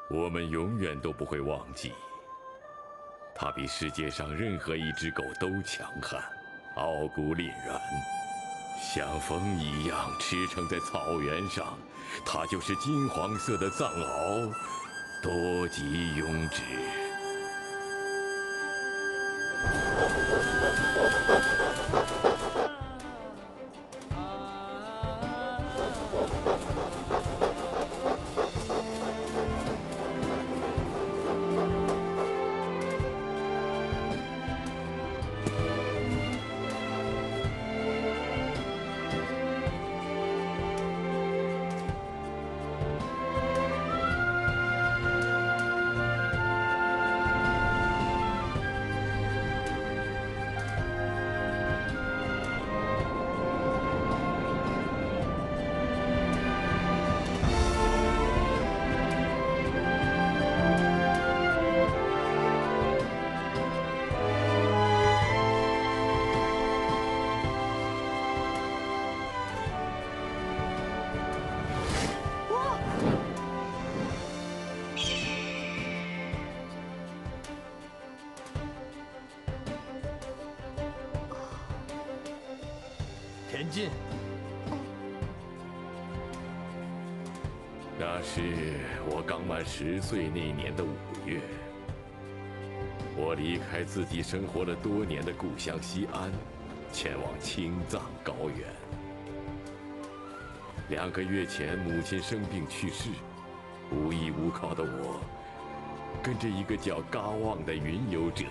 我们永远都不会忘记，它比世界上任何一只狗都强悍，傲骨凛然，像风一样驰骋在草原上。它就是金黄色的藏獒，多吉雍之。田径。那是我刚满10岁那年的5月，我离开自己生活了多年的故乡西安，前往青藏高原。2个月前，母亲生病去世，无依无靠的我，跟着一个叫嘎旺的云游者，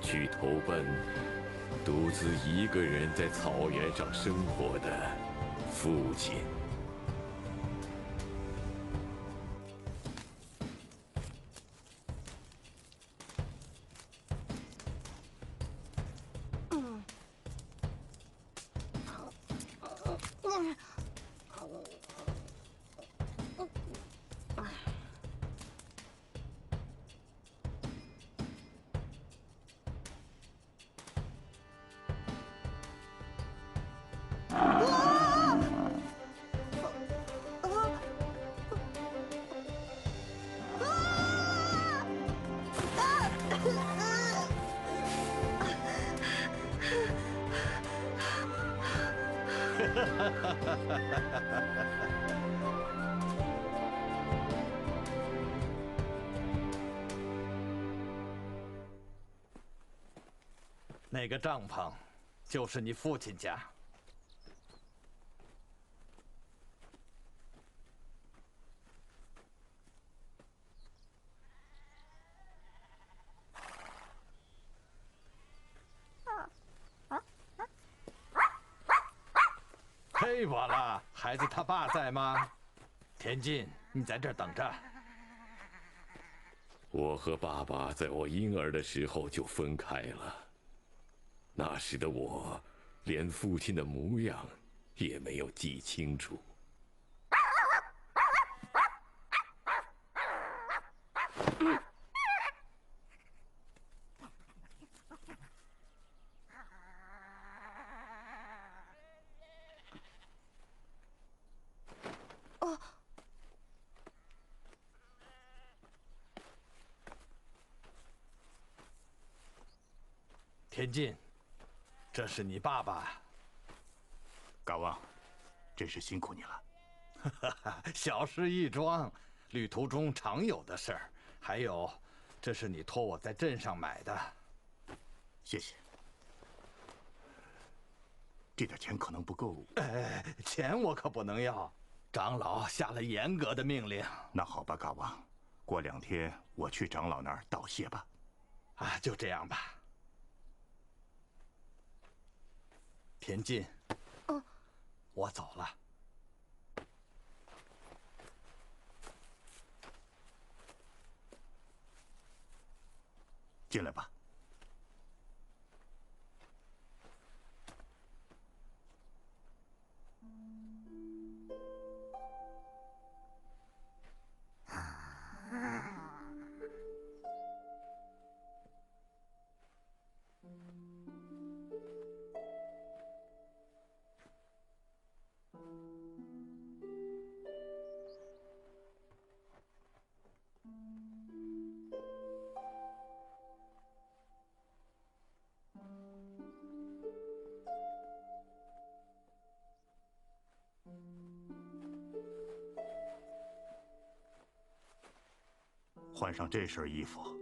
去投奔独自一个人在草原上生活的父亲。那个帐篷，就是你父亲家。嘿，瓦拉，孩子他爸在吗？田径，你在这儿等着。我和爸爸在我婴儿的时候就分开了。那时的我，连父亲的模样也没有记清楚。田径，这是你爸爸。嘎旺，真是辛苦你了。小事一桩，旅途中常有的事儿。还有，这是你托我在镇上买的。谢谢。这点钱可能不够。钱我可不能要，长老下了严格的命令。那好吧，嘎旺，过2天我去长老那儿道谢吧。啊，就这样吧。田径，我走了。进来吧。换上这身衣服，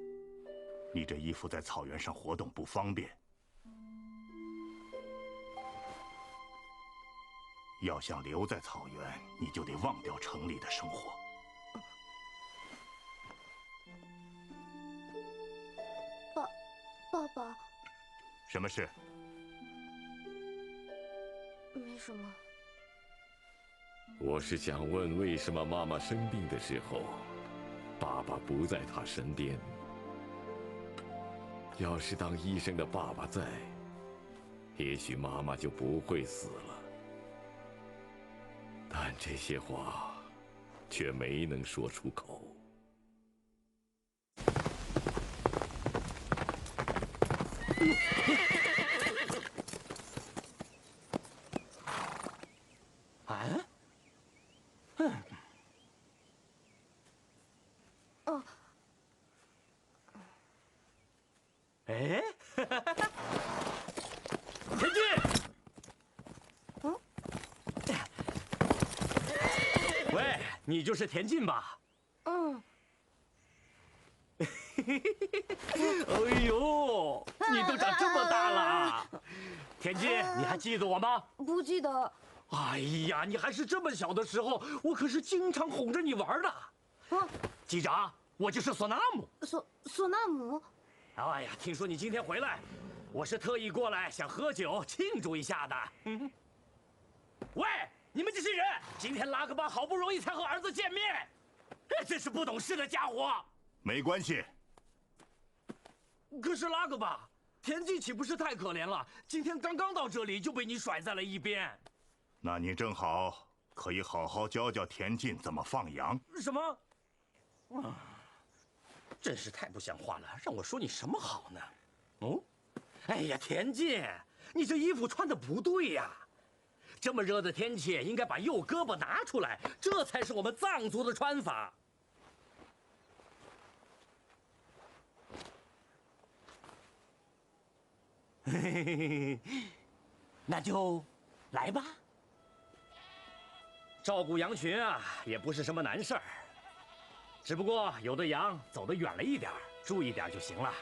你这衣服在草原上活动不方便。要想留在草原，你就得忘掉城里的生活。爸爸，什么事？没什么。我是想问，为什么妈妈生病的时候，爸爸不在她身边？要是当医生的爸爸在，也许妈妈就不会死了。但这些话却没能说出口。啊？哦。哎，前进！嗯。喂，你就是田径吧？嗯。哎呦，你都长这么大了！田径，你还记得我吗？不记得。哎呀，你还是这么小的时候，我可是经常哄着你玩的。啊，机长，我就是索纳姆。索纳姆。哎呀，听说你今天回来，我是特意过来想喝酒庆祝一下的。喂，你们这些人，今天拉格巴好不容易才和儿子见面，真是不懂事的家伙。没关系。可是拉格巴，田忌岂不是太可怜了？今天刚刚到这里就被你甩在了一边。那你正好可以好好教教田径怎么放羊。什么？真是太不像话了！让我说你什么好呢？哦，哎呀，田径，你这衣服穿的不对呀！这么热的天气，应该把右胳膊拿出来，这才是我们藏族的穿法。嘿嘿嘿嘿，那就来吧。照顾羊群啊，也不是什么难事儿。只不过有的羊走得远了一点，注意点就行了。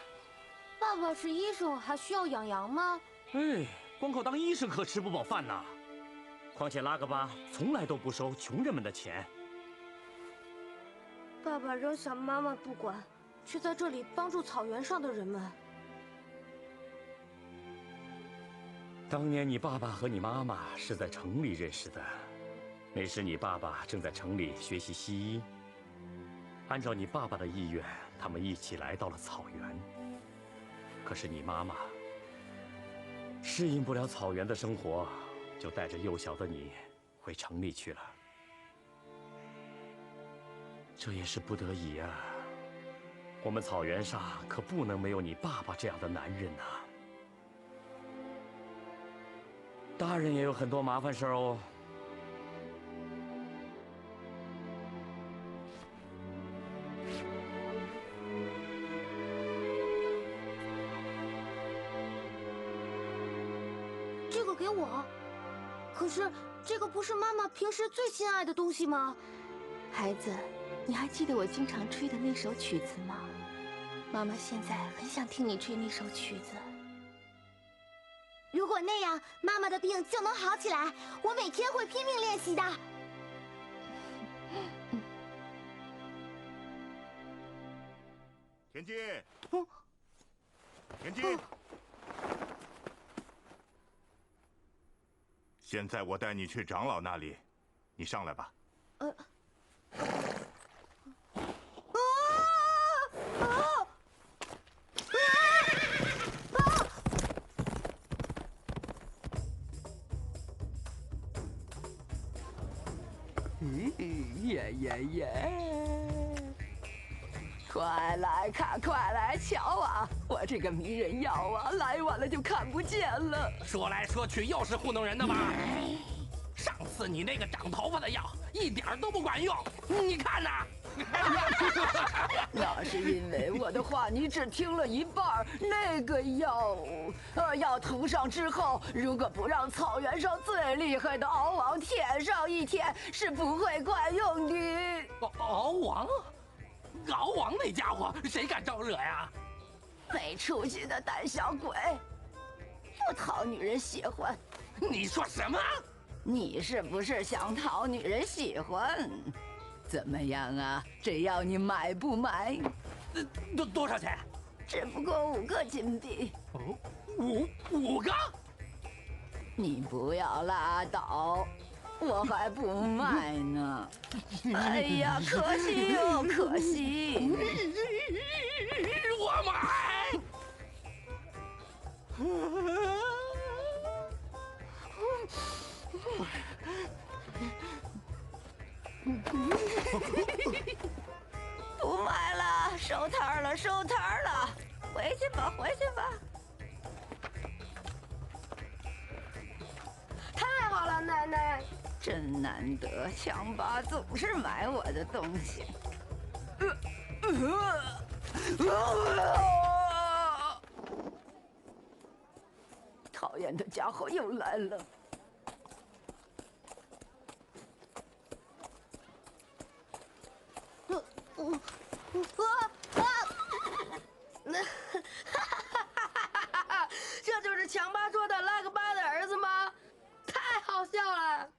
爸爸是医生，还需要养羊吗？哎，光靠当医生可吃不饱饭呐。况且拉格巴从来都不收穷人们的钱。爸爸扔下妈妈不管，却在这里帮助草原上的人们。当年你爸爸和你妈妈是在城里认识的，那时你爸爸正在城里学习西医。按照你爸爸的意愿，他们一起来到了草原。可是你妈妈适应不了草原的生活，就带着幼小的你回城里去了。这也是不得已啊。我们草原上可不能没有你爸爸这样的男人呐。大人也有很多麻烦事儿哦。这个给我。可是这个不是妈妈平时最心爱的东西吗？孩子，你还记得我经常吹的那首曲子吗？妈妈现在很想听你吹那首曲子。如果那样，妈妈的病就能好起来。我每天会拼命练习的。田径，田径，现在我带你去长老那里，你上来吧。快来看，快来瞧啊！我这个迷人药啊，来晚了就看不见了。说来说去又是糊弄人的吧？上次你那个长头发的药一点都不管用，你看呐。那是因为我的话你只听了一半。那个药，药涂上之后，如果不让草原上最厉害的敖王舔上一舔，是不会管用的。敖王？敖王那家伙，谁敢招惹呀？没出息的胆小鬼，不讨女人喜欢。你说什么？你是不是想讨女人喜欢？怎么样啊？这药你买不买？多少钱？只不过5个金币。哦，5个？你不要拉倒，我还不卖呢。哎呀，可惜哟，可惜。我买。不卖了，收摊了，收摊了，回去吧，回去吧。太好了，奶奶。真难得，强巴总是买我的东西。讨厌的家伙又来了。这就是强巴说的拉格巴的儿子吗？太好笑了！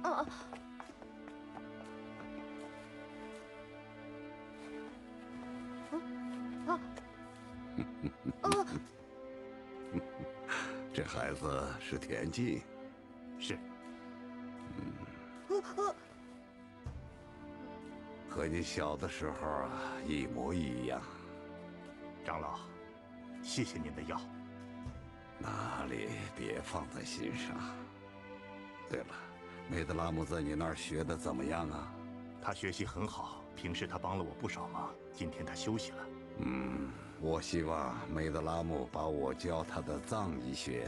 哦，这孩子是田忌，是。和你小的时候啊一模一样。长老，谢谢您的药。哪里，别放在心上。对了，梅德拉姆在你那儿学的怎么样啊？他学习很好，平时他帮了我不少忙。今天他休息了。我希望梅德拉姆把我教他的藏医学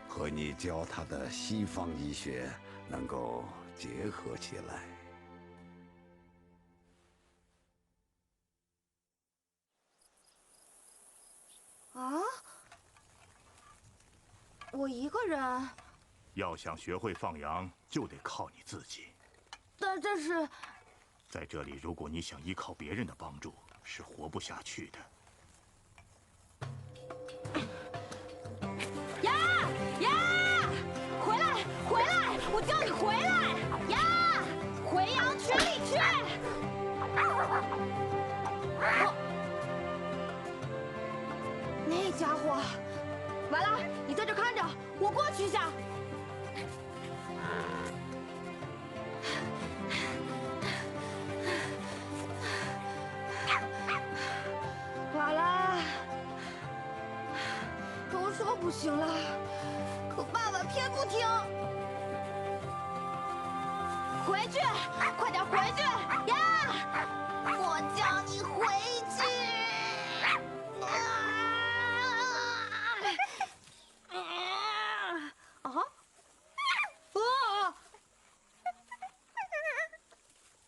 和你教他的西方医学能够结合起来。啊？我一个人？要想学会放羊，就得靠你自己。但这是……在这里，如果你想依靠别人的帮助，是活不下去的。呀呀！回来回来！我叫你回来呀！回羊群里去！那家伙，完了，你在这看着，我过去一下。完了，都说不行了，可爸爸偏不听。回去，快点回去呀！我叫你回去！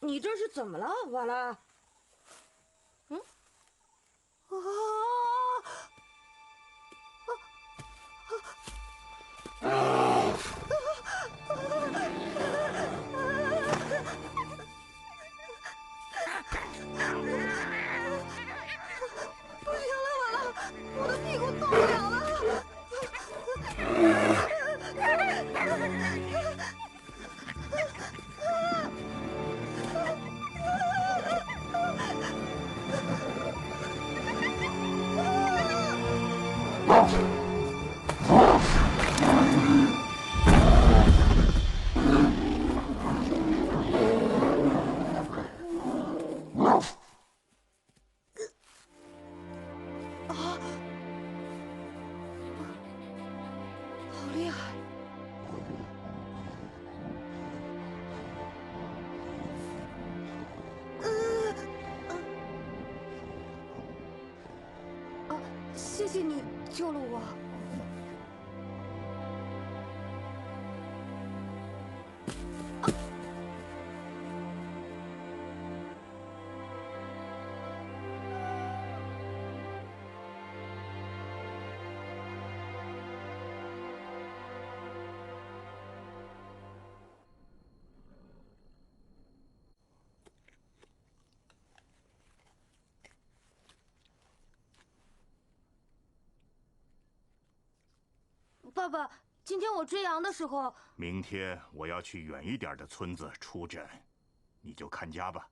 你这是怎么了，瓦拉？不行了，瓦拉，我的屁股动不了了。好厉害！谢谢你救了我。爸爸，今天我追羊的时候，明天我要去远一点的村子出诊，你就看家吧。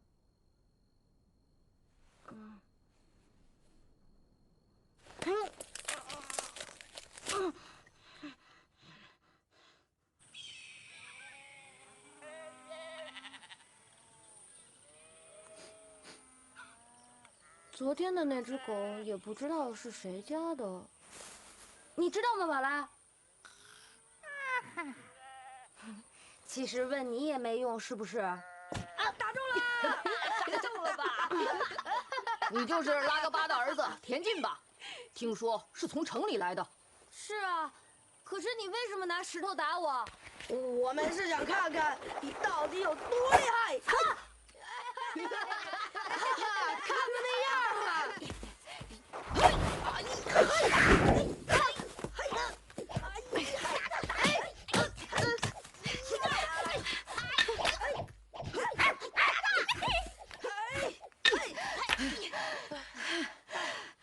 昨天的那只狗也不知道是谁家的，你知道吗，宝拉？其实问你也没用，是不是？啊，打中了！打中了吧？你就是拉格巴的儿子田进吧？听说是从城里来的。是啊，可是你为什么拿石头打我？我们是想看看你到底有多厉害。看个那样啊！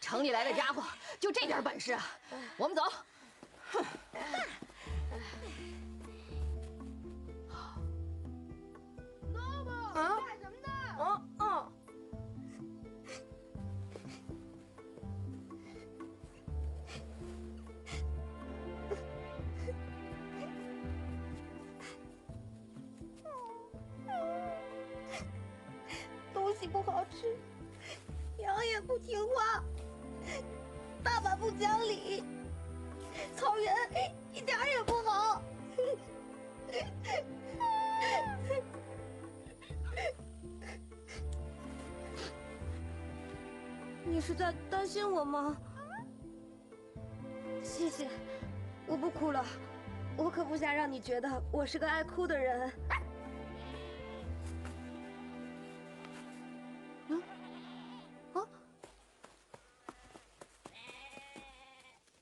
城里来的家伙就这点本事啊！我们走。哼。啊？干什么呢？东西不好吃，羊也不听话，爸爸不讲理，草原一点也不好。你是在担心我吗？谢谢，我不哭了，我可不想让你觉得我是个爱哭的人。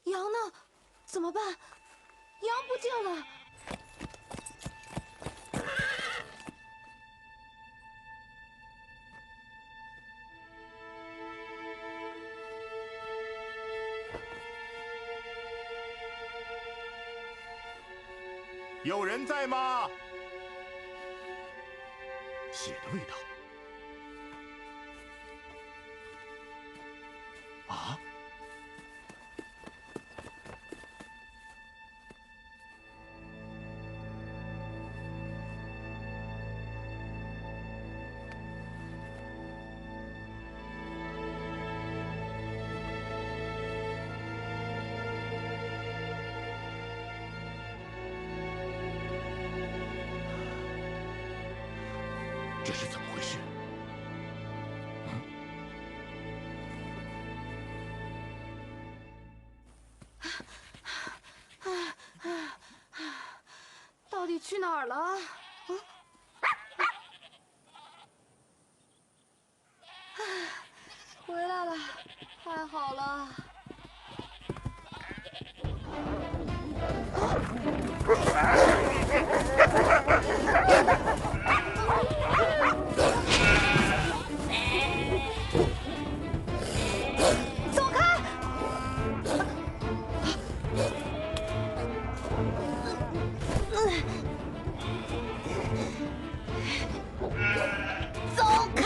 羊呢？怎么办？羊不见了！有人在吗？血的味道。啊！这是怎么回事？到底去哪儿了？回来了，太好了！走开！走开！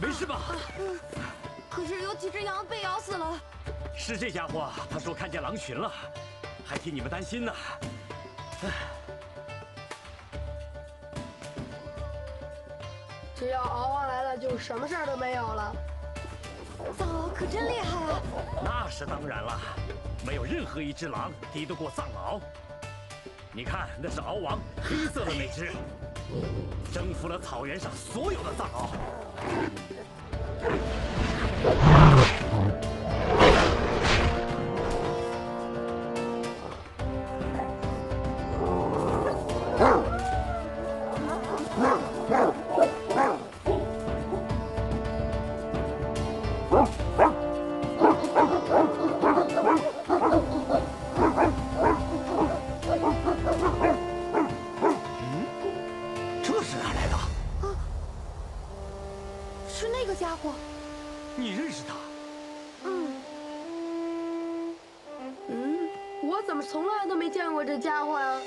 没事吧？可是有几只羊被咬死了。是这家伙，他说看见狼群了，还替你们担心呢。只要敖王来了，就什么事儿都没有了。藏獒可真厉害啊！那是当然了，没有任何一只狼敌得过藏獒。你看，那是敖王，黑色的那只。征服了草原上所有的藏獒。这是哪来的？是那个家伙。你认识他？我怎么从来都没见过这家伙呀？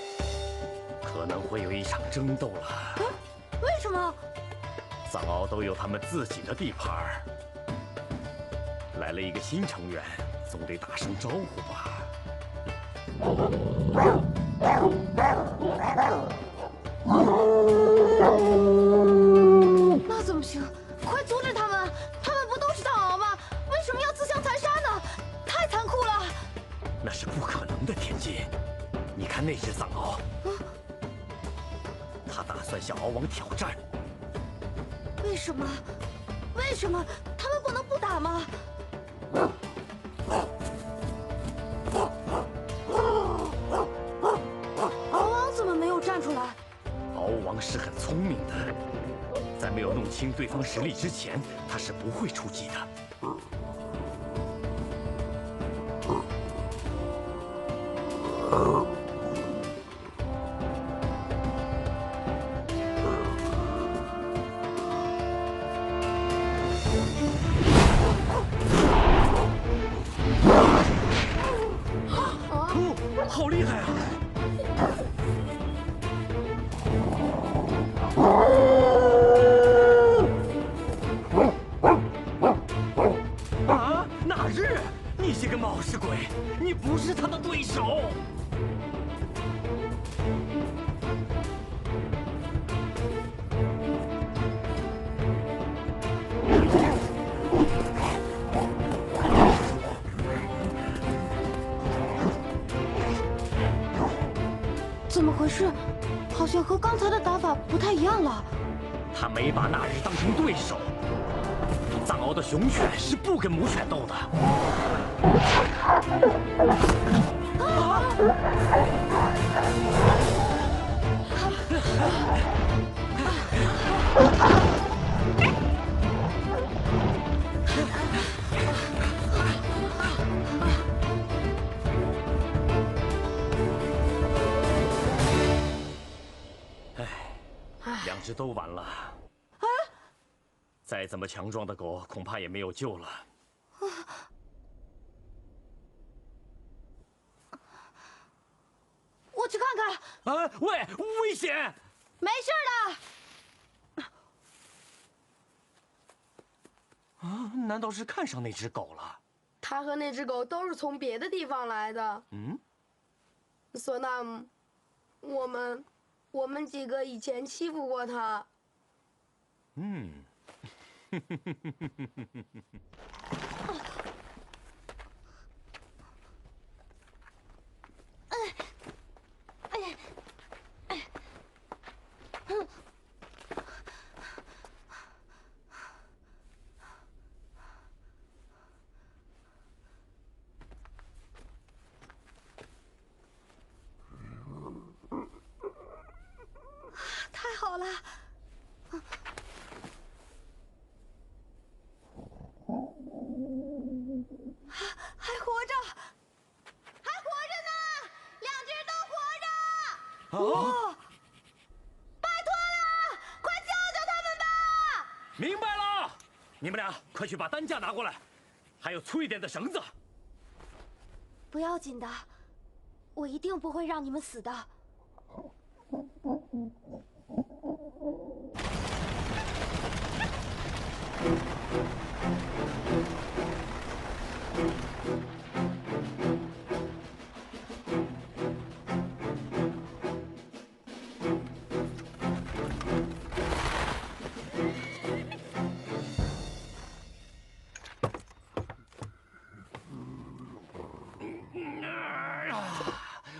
可能会有一场争斗了。为什么？藏獒都有他们自己的地盘儿。来了一个新成员，总得打声招呼吧。那怎么行？快阻止他们！他们不都是藏獒吗？为什么要自相残杀呢？太残酷了！那是不可能的，田忌。你看那只藏獒，他打算向獒王挑战。为什么？为什么他们不能不打吗？獒王怎么没有站出来？獒王是很聪明的，在没有弄清对方实力之前，他是不会出击的。好厉害啊！啊，哪日？你这个冒失鬼，你不是他的对手。怎么回事？好像和刚才的打法不太一样了。他没把那日当成对手。藏獒的雄犬是不跟母犬斗的。两只都完了。再怎么强壮的狗，恐怕也没有救了。我去看看。啊！喂，危险！没事的。啊？难道是看上那只狗了？他和那只狗都是从别的地方来的。索纳姆，我们几个以前欺负过他。太好了。还活着，还活着呢，2只都活着。哦，拜托了，快救救他们吧！明白了，你们俩快去把担架拿过来，还有粗一点的绳子。不要紧的，我一定不会让你们死的。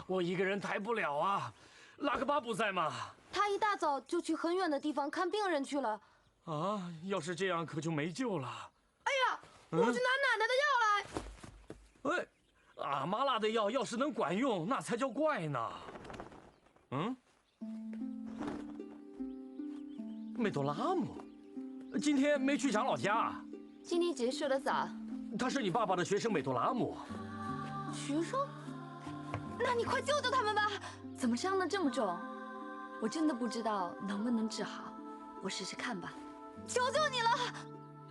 我一个人抬不了啊，拉克巴不在吗？他一大早就去很远的地方看病人去了。啊，要是这样可就没救了。哎呀，我去拿奶奶的药来。哎，阿妈拉的药要是能管用，那才叫怪呢。嗯，梅多拉姆，今天没去长老家。今天结束的早。他是你爸爸的学生梅多拉姆。学生？那你快救救他们吧！怎么伤得这么重？我真的不知道能不能治好，我试试看吧。求求你了！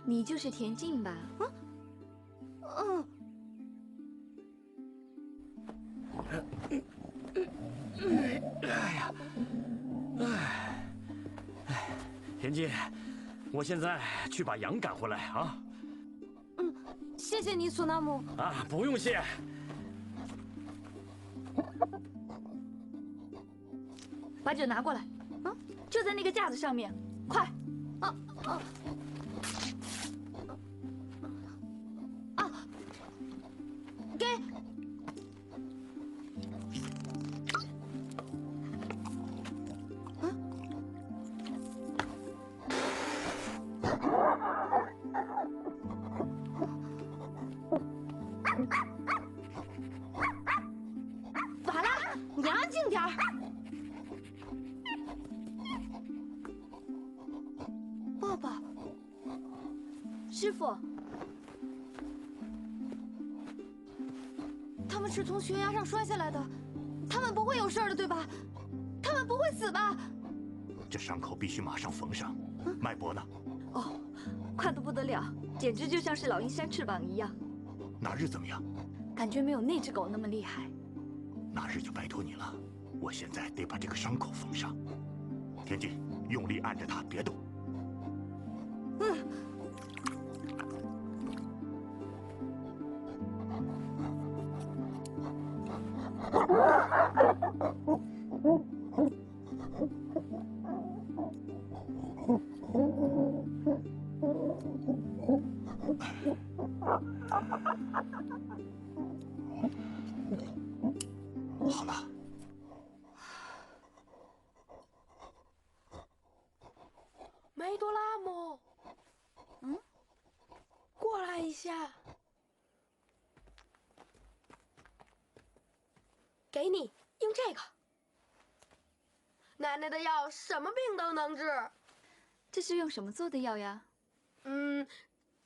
你就是田径吧？哎呀，田径，我现在去把羊赶回来啊。谢谢你，索纳姆。啊，不用谢。把酒拿过来，就在那个架子上面，快！给。法拉，你安静点儿。爸爸，师傅，他们是从悬崖上摔下来的，他们不会有事儿的，对吧？他们不会死吧？这伤口必须马上缝上。脉搏呢？哦，快得不得了，简直就像是老鹰扇翅膀一样。那日怎么样？感觉没有那只狗那么厉害。那日就拜托你了，我现在得把这个伤口缝上。田径，用力按着它，别动。好了。梅多拉姆，过来一下。给你，用这个。奶奶的药什么病都能治。这是用什么做的药呀？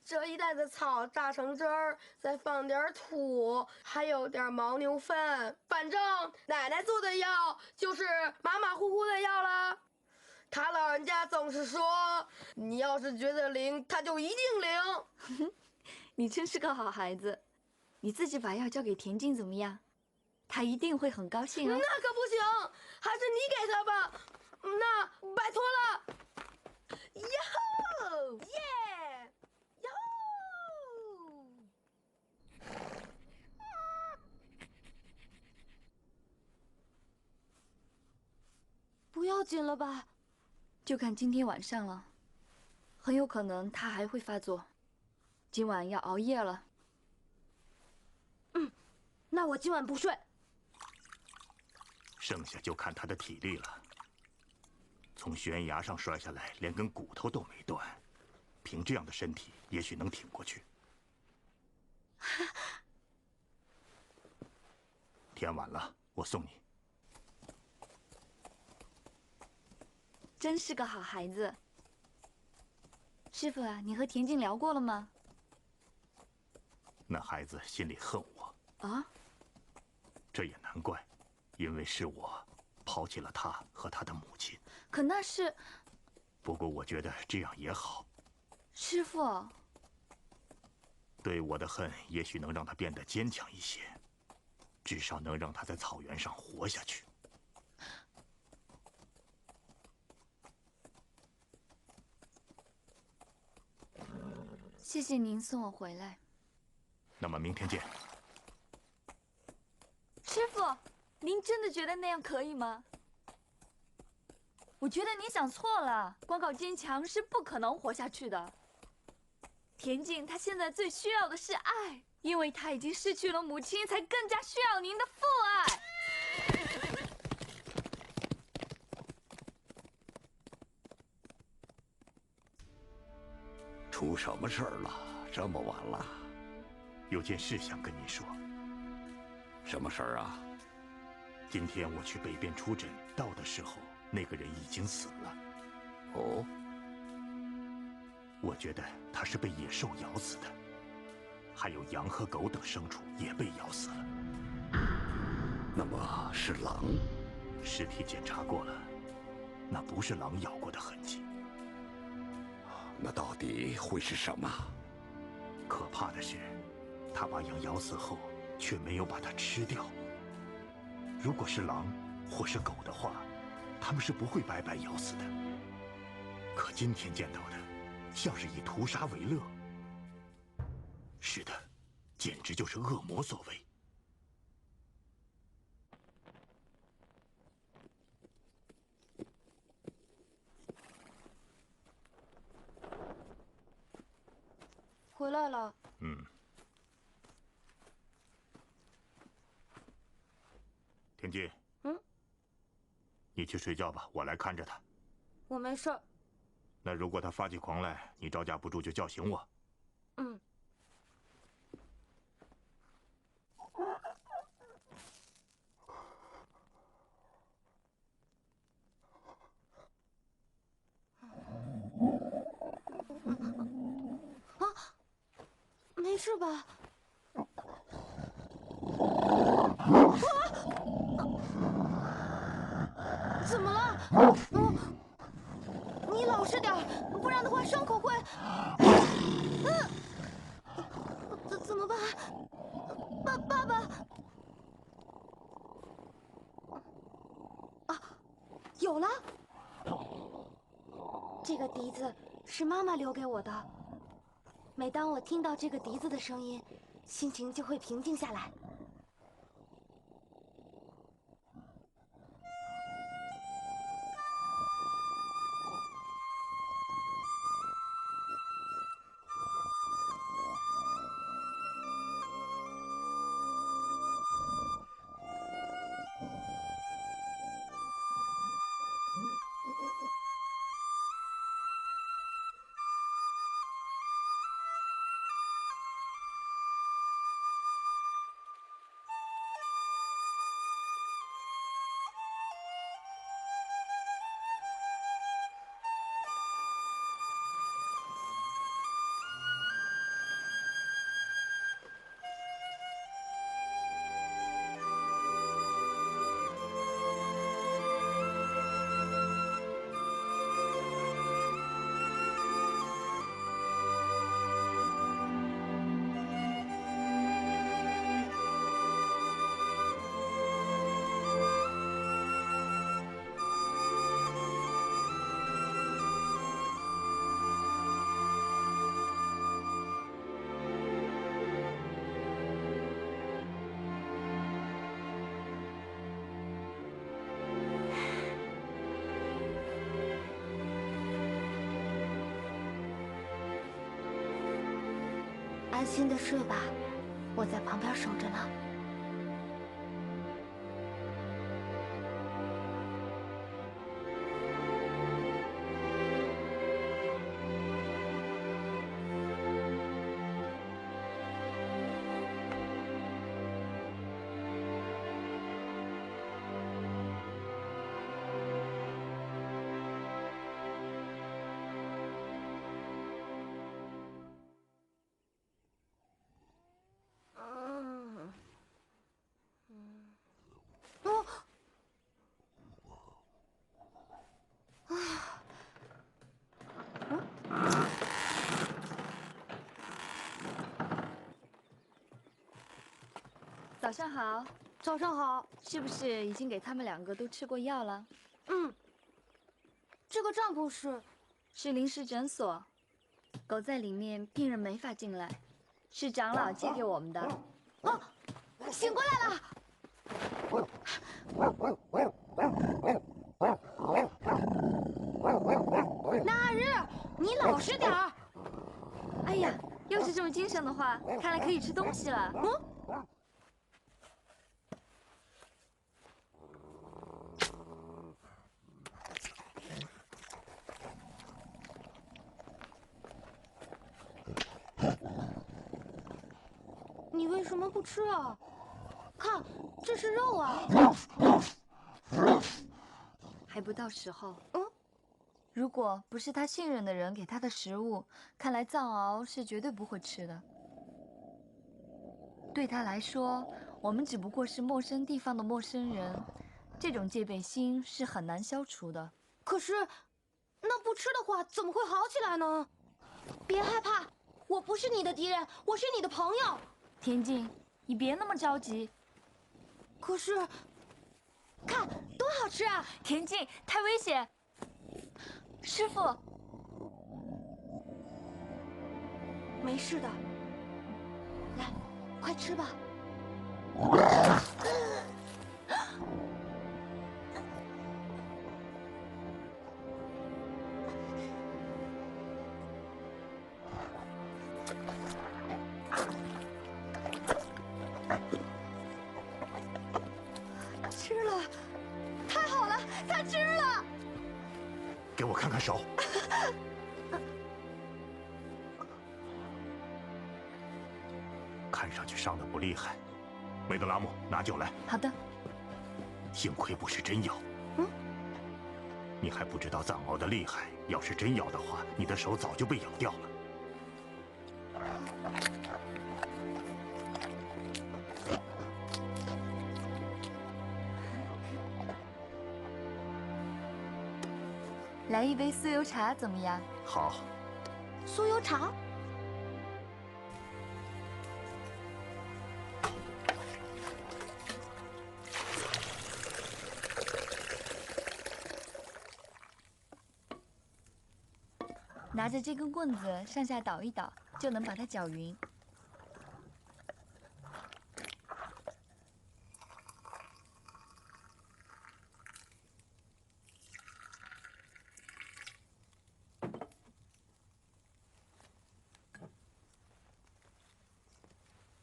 这一袋子草榨成汁儿，再放点土，还有点牦牛粪。反正奶奶做的药就是马马虎虎的药了。她老人家总是说，你要是觉得灵，它就一定灵。你真是个好孩子。你自己把药交给田径怎么样？他一定会很高兴哦。那可不行，还是你给他吧。那拜托了。哟吼！耶！哟吼！不要紧了吧？就看今天晚上了，很有可能他还会发作。今晚要熬夜了。那我今晚不睡。剩下就看他的体力了。从悬崖上摔下来，连根骨头都没断，凭这样的身体，也许能挺过去。天晚了，我送你。真是个好孩子。师傅啊，你和田径聊过了吗？那孩子心里恨我。啊？这也难怪，因为是我抛弃了他和他的母亲。可那是……不过我觉得这样也好。师傅，对我的恨也许能让他变得坚强一些，至少能让他在草原上活下去。谢谢您送我回来。那么明天见。师傅，您真的觉得那样可以吗？我觉得你想错了，光靠坚强是不可能活下去的。田径他现在最需要的是爱，因为他已经失去了母亲，才更加需要您的父爱。什么事儿了？这么晚了，有件事想跟你说。什么事儿啊？今天我去北边出诊，到的时候那个人已经死了。哦，我觉得他是被野兽咬死的，还有羊和狗等牲畜也被咬死了。那么是狼？尸体检查过了，那不是狼咬过的痕迹。那到底会是什么？可怕的是，他把羊咬死后，却没有把它吃掉。如果是狼或是狗的话，他们是不会白白咬死的。可今天见到的，像是以屠杀为乐。是的，简直就是恶魔所为。回来了。田鸡，嗯，你去睡觉吧，我来看着他。我没事儿。那如果他发起狂来，你招架不住就叫醒我。嗯。啊，没事吧？怎么了？你老实点，不然的话伤口会……怎么办？爸爸！啊，有了！这个笛子是妈妈留给我的。每当我听到这个笛子的声音，心情就会平静下来。安心的睡吧，我在旁边守着呢。早上好，早上好。是不是已经给他们两个都吃过药了？嗯。这个帐篷是临时诊所，狗在里面，病人没法进来，是长老借给我们的。啊，醒过来了！那日，你老实点儿。哎呀，要是这么精神的话，看来可以吃东西了。为什么不吃啊？看，这是肉啊！还不到时候。如果不是他信任的人给他的食物，看来藏獒是绝对不会吃的。对他来说，我们只不过是陌生地方的陌生人，这种戒备心是很难消除的。可是，那不吃的话，怎么会好起来呢？别害怕，我不是你的敌人，我是你的朋友。田静，你别那么着急。可是，看多好吃啊！田静，太危险。师傅，没事的，来，快吃吧。吃了，太好了，他吃了。给我看看手。看上去伤得不厉害。梅德拉姆，拿酒来。好的。幸亏不是真咬。你还不知道藏獒的厉害，要是真咬的话，你的手早就被咬掉了。来一杯酥油茶怎么样？好。酥油茶。拿着这根棍子上下捣一捣，就能把它搅匀。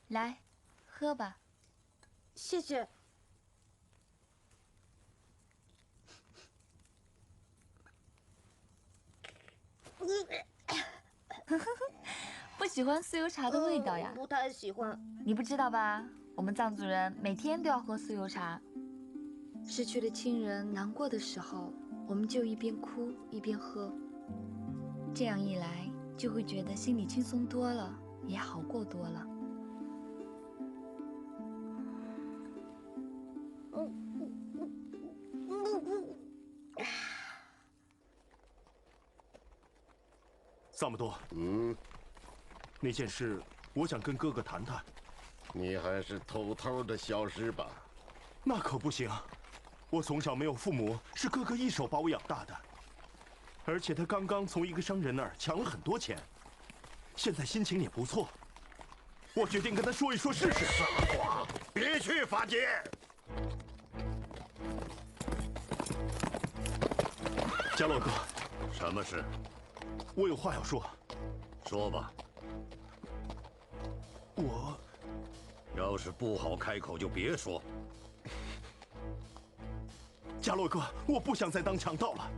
来，喝吧。谢谢。不喜欢酥油茶的味道呀？不太喜欢。你不知道吧？我们藏族人每天都要喝酥油茶。失去了亲人，难过的时候，我们就一边哭一边喝。这样一来，就会觉得心里轻松多了，也好过多了。萨姆多，那件事我想跟哥哥谈谈。你还是偷偷的消失吧。那可不行，我从小没有父母，是哥哥一手把我养大的，而且他刚刚从一个商人那儿抢了很多钱，现在心情也不错。我决定跟他说一说试试。撒谎！别去法界。加洛哥，什么事？我有话要说。说吧。我要是不好开口，就别说。加洛哥，我不想再当强盗了。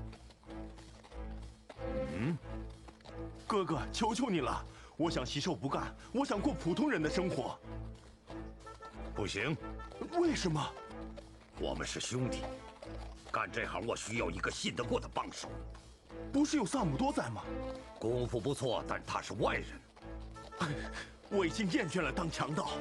哥哥，求求你了，我想洗手不干，我想过普通人的生活。不行。为什么？我们是兄弟，干这行我需要一个信得过的帮手。不是有萨姆多在吗？功夫不错，但他是外人。我已经厌倦了当强盗。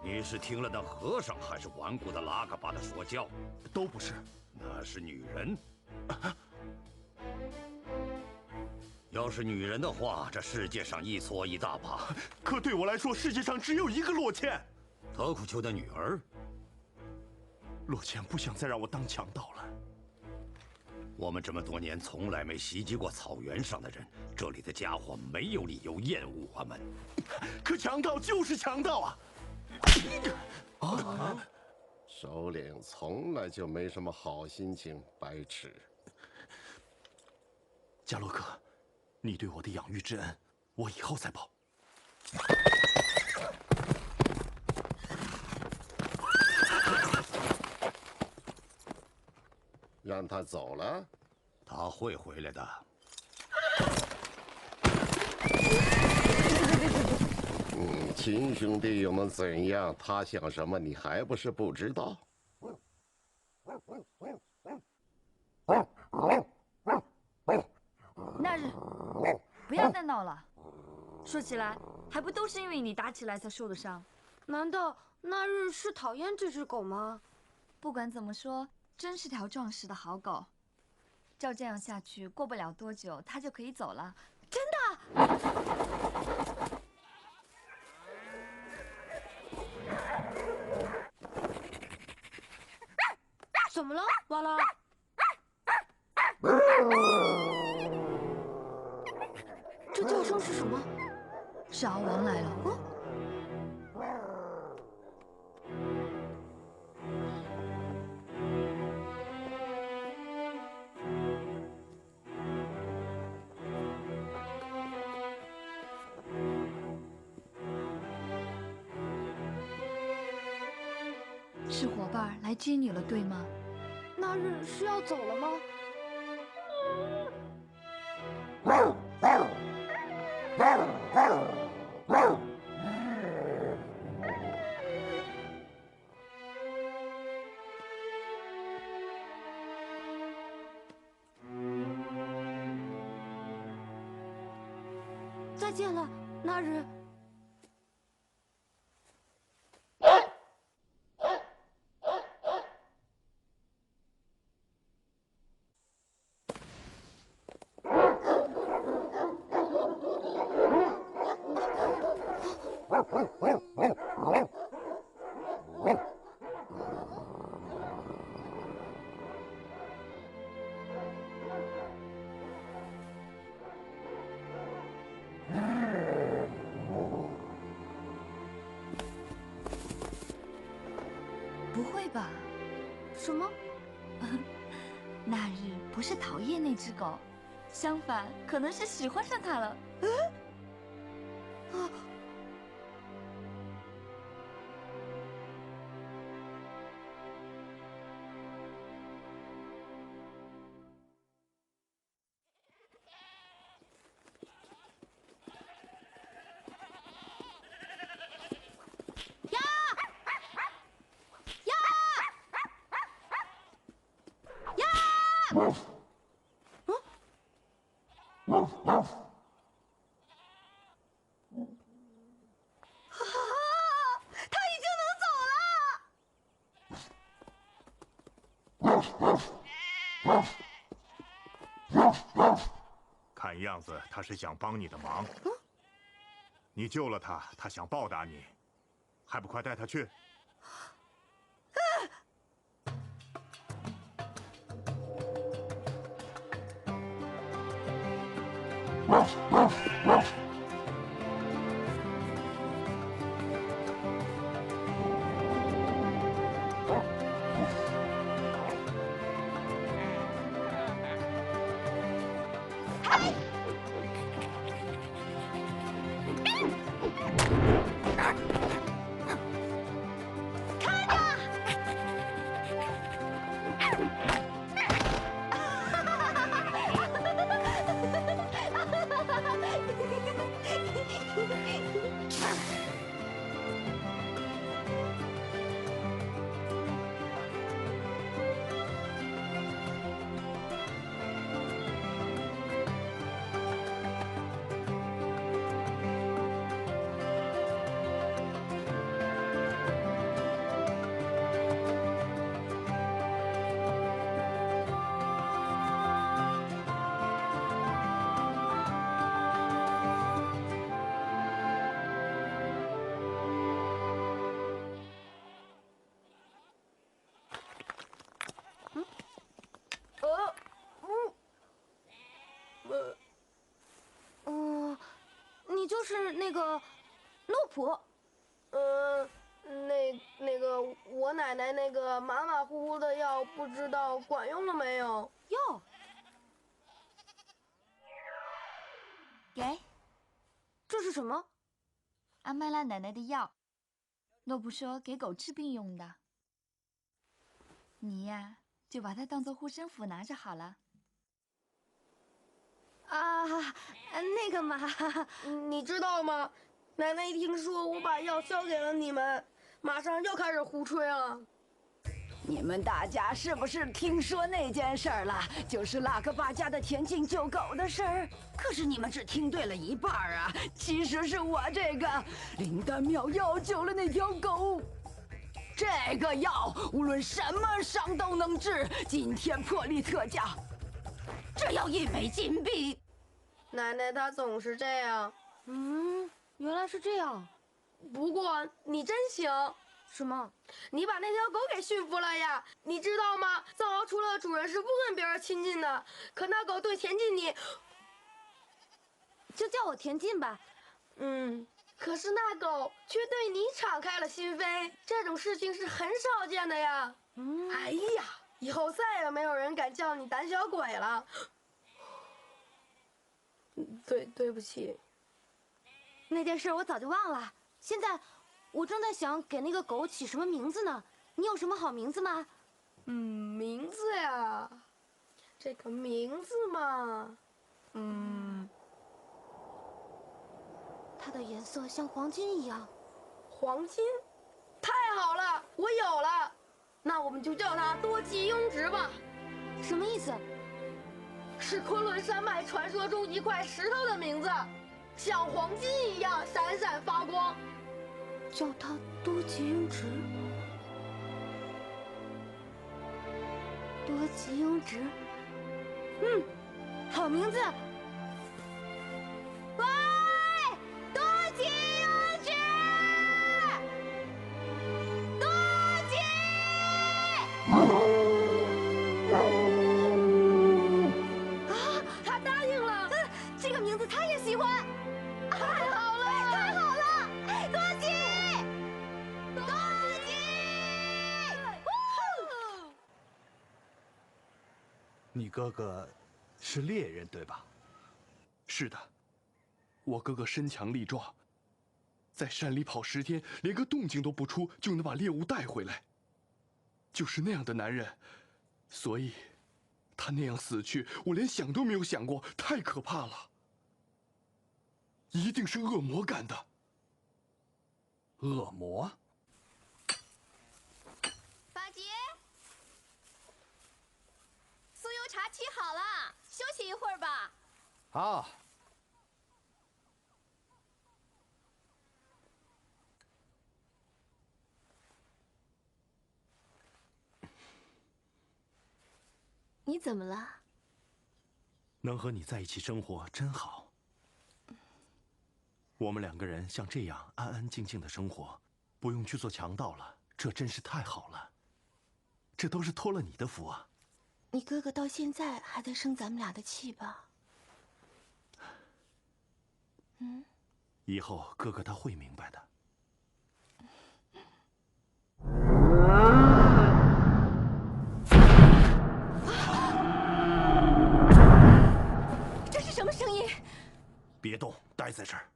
你是听了那和尚，还是顽固的拉嘎巴的说教？都不是。那是女人。要是女人的话，这世界上一撮一大把。可对我来说，世界上只有一个洛谦。德库丘的女儿。洛谦不想再让我当强盗了。我们这么多年从来没袭击过草原上的人，这里的家伙没有理由厌恶我们。可强盗就是强盗啊！首领从来就没什么好心情，白痴。加洛克，你对我的养育之恩，我以后再报。让他走了？他会回来的。亲兄弟又能怎样？他想什么，你还不是不知道？那日，不要再闹了。说起来，还不都是因为你打起来才受的伤？难道那日是讨厌这只狗吗？不管怎么说，真是条壮实的好狗。照这样下去，过不了多久，它就可以走了。真的？怎么了，瓦拉？这叫声是什么？是敖王来了。是伙伴来接你了，对吗？那日是要走了吗？再见了，那日。不会吧？什么？那日不是讨厌那只狗，相反，可能是喜欢上它了。啊！看样子他是想帮你的忙。你救了他，他想报答你，还不快带他去？你就是那个诺普，那个我奶奶那个马马虎虎的药，不知道管用了没有？药，给，这是什么？阿麦拉奶奶的药，诺布说给狗治病用的。你呀，就把它当做护身符拿着好了。啊，那个嘛，你知道吗？奶奶一听说我把药交给了你们，马上又开始胡吹了。你们大家是不是听说那件事儿了？就是拉克巴家的田径救狗的事儿。可是你们只听对了一半啊！其实是我这个灵丹妙药救了那条狗。这个药无论什么伤都能治，今天破例特价，只要1枚金币。奶奶她总是这样。原来是这样。不过你真行。什么？你把那条狗给驯服了呀？你知道吗？藏獒除了主人是不跟别人亲近的，可那狗对田径你，就叫我田径吧。可是那狗却对你敞开了心扉，这种事情是很少见的呀。哎呀，以后再也没有人敢叫你胆小鬼了。对不起，那件事我早就忘了。现在我正在想给那个狗起什么名字呢？你有什么好名字吗？名字呀，这个名字嘛，它的颜色像黄金一样。黄金？太好了，我有了。那我们就叫它多吉雍直吧。什么意思？是昆仑山脉传说中一块石头的名字，像黄金一样闪闪发光。叫它多吉雍直。多吉雍直，好名字。喂，多吉雍直，多吉。他答应了。这个名字他也喜欢。太好了，太好了，多吉。你哥哥是猎人，对吧？是的，我哥哥身强力壮，在山里跑10天，连个动静都不出，就能把猎物带回来。就是那样的男人，所以，他那样死去，我连想都没有想过，太可怕了。一定是恶魔干的。恶魔？法杰，酥油茶沏好了，休息一会儿吧。好。你怎么了？能和你在一起生活真好。我们2个人像这样安安静静的生活，不用去做强盗了，这真是太好了。这都是托了你的福啊！你哥哥到现在还在生咱们俩的气吧？以后哥哥他会明白的。这是什么声音？别动，待在这儿。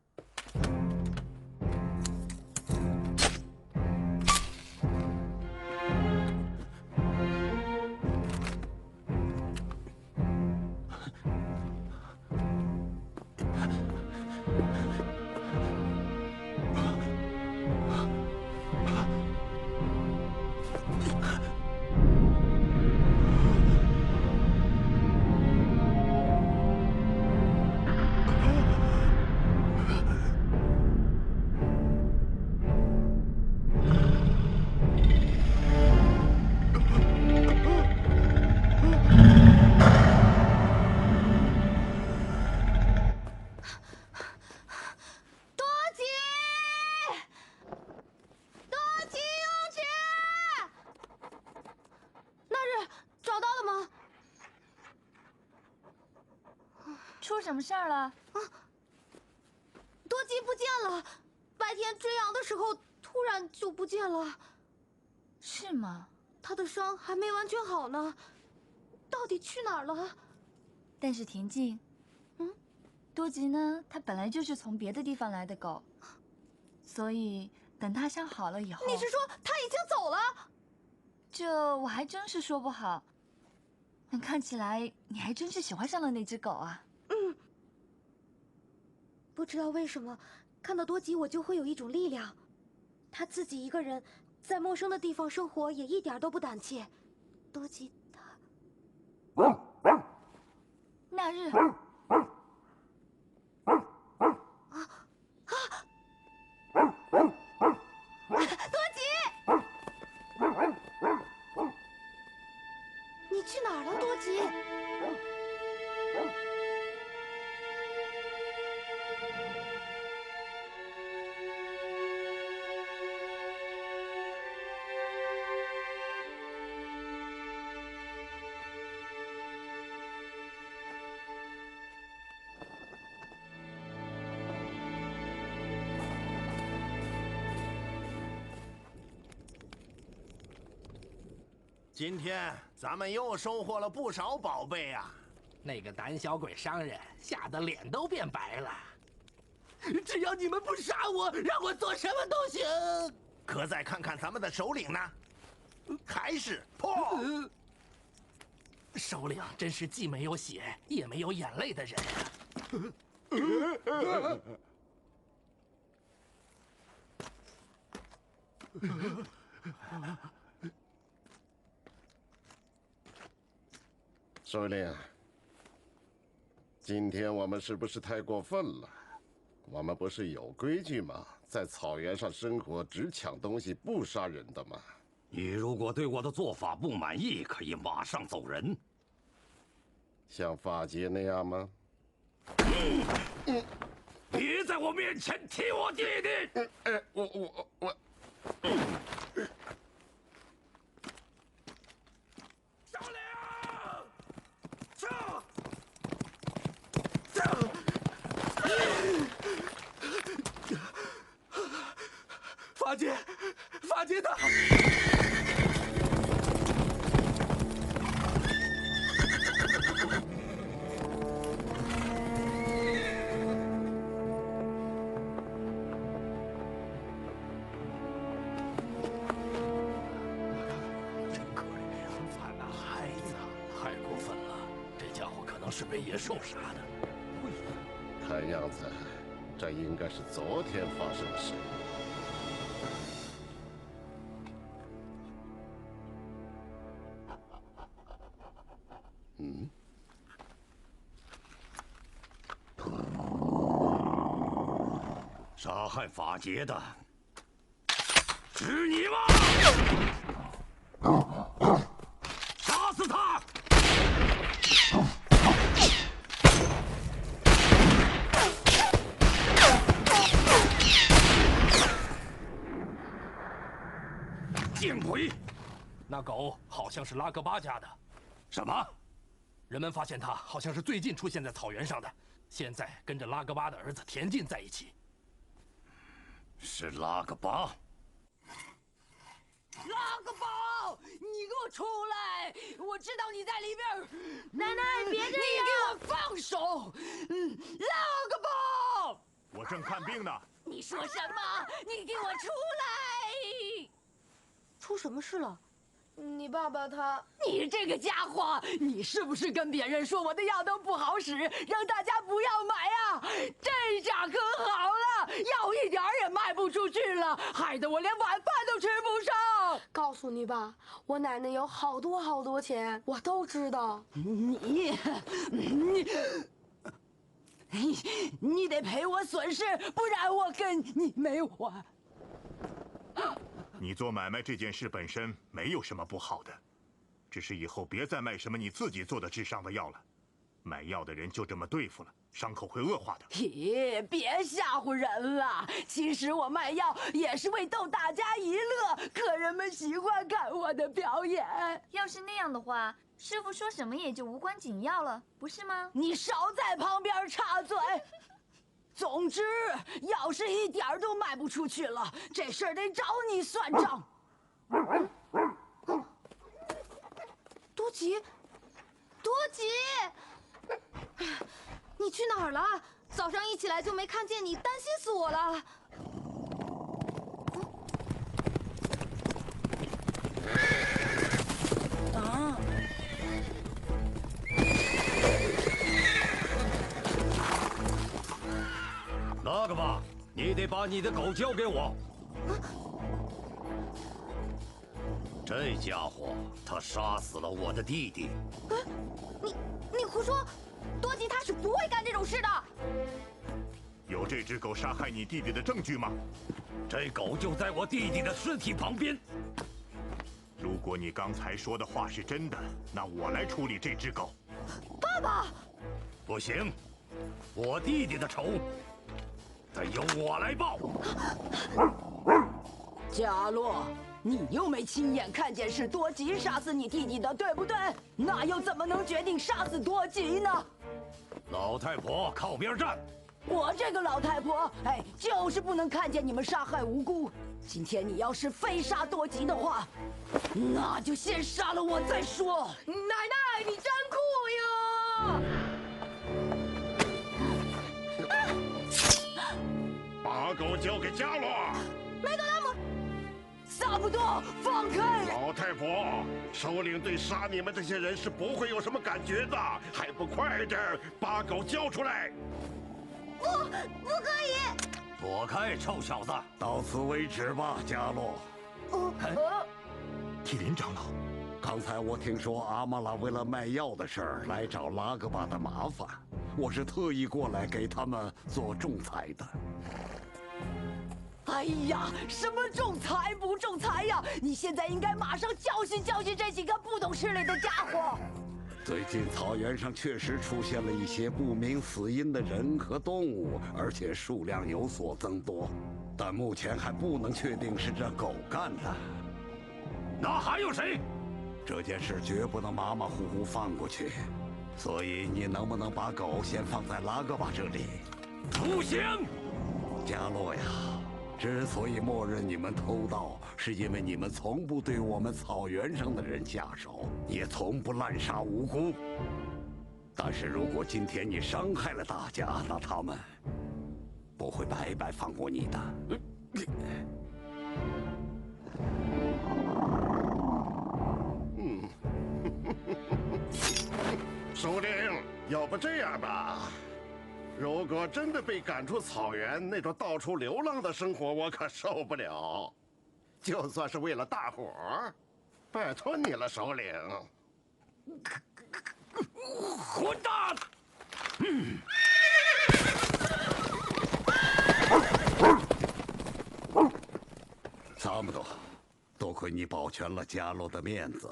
出什么事儿了？多吉不见了，白天追羊的时候突然就不见了。是吗？他的伤还没完全好呢，到底去哪儿了？但是田径，多吉呢？他本来就是从别的地方来的狗，所以等他伤好了以后，你是说他已经走了？这我还真是说不好。看起来你还真是喜欢上了那只狗啊。不知道为什么，看到多吉我就会有一种力量。他自己一个人在陌生的地方生活，也一点都不胆怯。多吉他……那日。多吉，你去哪儿了，多吉？今天咱们又收获了不少宝贝啊！那个胆小鬼商人吓得脸都变白了。只要你们不杀我，让我做什么都行。可再看看咱们的首领呢，还是破。首领真是既没有血也没有眼泪的人啊！首领，今天我们是不是太过分了？我们不是有规矩吗？在草原上生活，只抢东西不杀人的吗？你如果对我的做法不满意，可以马上走人。像法杰那样吗？别在我面前提我弟弟！我。法杰他。真可怜，犯了孩子，太过分了！这家伙可能是被野兽杀的。看样子，这应该是昨天发生的事。杀害法杰的是你吗？杀死他！见鬼！那狗好像是拉格巴家的。什么？人们发现它好像是最近出现在草原上的，现在跟着拉格巴的儿子田进在一起。是拉格巴。拉格巴，你给我出来！我知道你在里边。奶奶，别这样！你给我放手！拉格巴，我正看病呢。你说什么？你给我出来！出什么事了？你爸爸他……你这个家伙，你是不是跟别人说我的药都不好使，让大家不要买啊？这下可好了，药一点也卖不出去了，害得我连晚饭都吃不上。告诉你吧，我奶奶有好多钱，我都知道。你得赔我损失，不然我跟你没完。你做买卖这件事本身没有什么不好的，只是以后别再卖什么你自己做的治伤的药了。买药的人就这么对付了，伤口会恶化的。咦，别吓唬人了！其实我卖药也是为逗大家一乐，客人们喜欢看我的表演。要是那样的话，师傅说什么也就无关紧要了，不是吗？你少在旁边插嘴。总之，要是一点儿都卖不出去了，这事儿得找你算账。多吉，多吉，你去哪儿了？早上一起来就没看见你，担心死我了。啊！拉个吧，你得把你的狗交给我。这家伙，他杀死了我的弟弟。你胡说！多吉他是不会干这种事的。有这只狗杀害你弟弟的证据吗？这狗就在我弟弟的尸体旁边。如果你刚才说的话是真的，那我来处理这只狗。爸爸，不行，我弟弟的仇得由我来报。加洛，你又没亲眼看见是多吉杀死你弟弟的，对不对？那又怎么能决定杀死多吉呢？老太婆，靠边站！我这个老太婆，哎，就是不能看见你们杀害无辜。今天你要是非杀多吉的话，那就先杀了我再说。奶奶，你真酷呀！把狗交给加洛。梅德拉姆，萨布多，放开！老太婆，首领对杀你们这些人是不会有什么感觉的，还不快点把狗交出来！不可以！躲开，臭小子！到此为止吧，加洛。提林长老，刚才我听说阿玛拉为了卖药的事儿来找拉格巴的麻烦，我是特意过来给他们做仲裁的。哎呀，什么仲裁不仲裁呀？你现在应该马上教训教训这几个不懂事理的家伙。最近草原上确实出现了一些不明死因的人和动物，而且数量有所增多，但目前还不能确定是这狗干的。那还有谁？这件事绝不能马马虎虎放过去，所以你能不能把狗先放在拉格巴这里？不行！加洛呀，之所以默认你们偷盗，是因为你们从不对我们草原上的人下手，也从不滥杀无辜。但是如果今天你伤害了大家，那他们不会白白放过你的。首领，要不这样吧，如果真的被赶出草原，那种到处流浪的生活我可受不了。就算是为了大伙儿，拜托你了，首领。混蛋！差不多，多亏你保全了加洛的面子，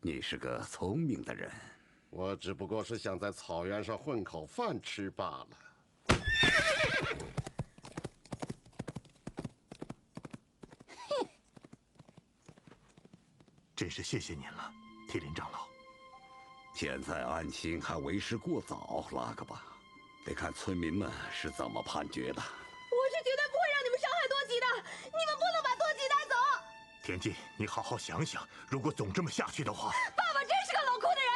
你是个聪明的人。我只不过是想在草原上混口饭吃罢了。真是谢谢您了，提林长老。现在安心还为时过早，拉个吧，得看村民们是怎么判决的。我是绝对不会让你们伤害多吉的，你们不能把多吉带走。田忌，你好好想想，如果总这么下去的话，爸爸真是个冷酷的人，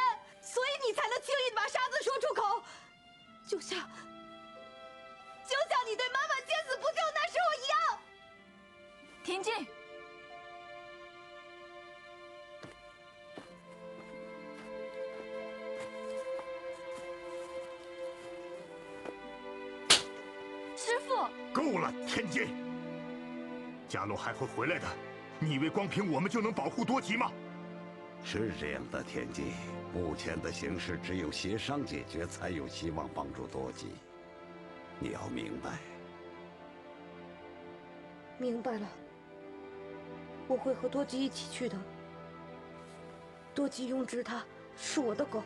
所以你才能轻易地把杀字说出口，就像你对妈妈见死不救那时候一样。田忌。师父，够了，田忌！加洛还会回来的，你以为光凭我们就能保护多吉吗？是这样的，田忌。目前的形势只有协商解决，才有希望帮助多吉。你要明白。明白了，我会和多吉一起去的。多吉用之，它是我的狗。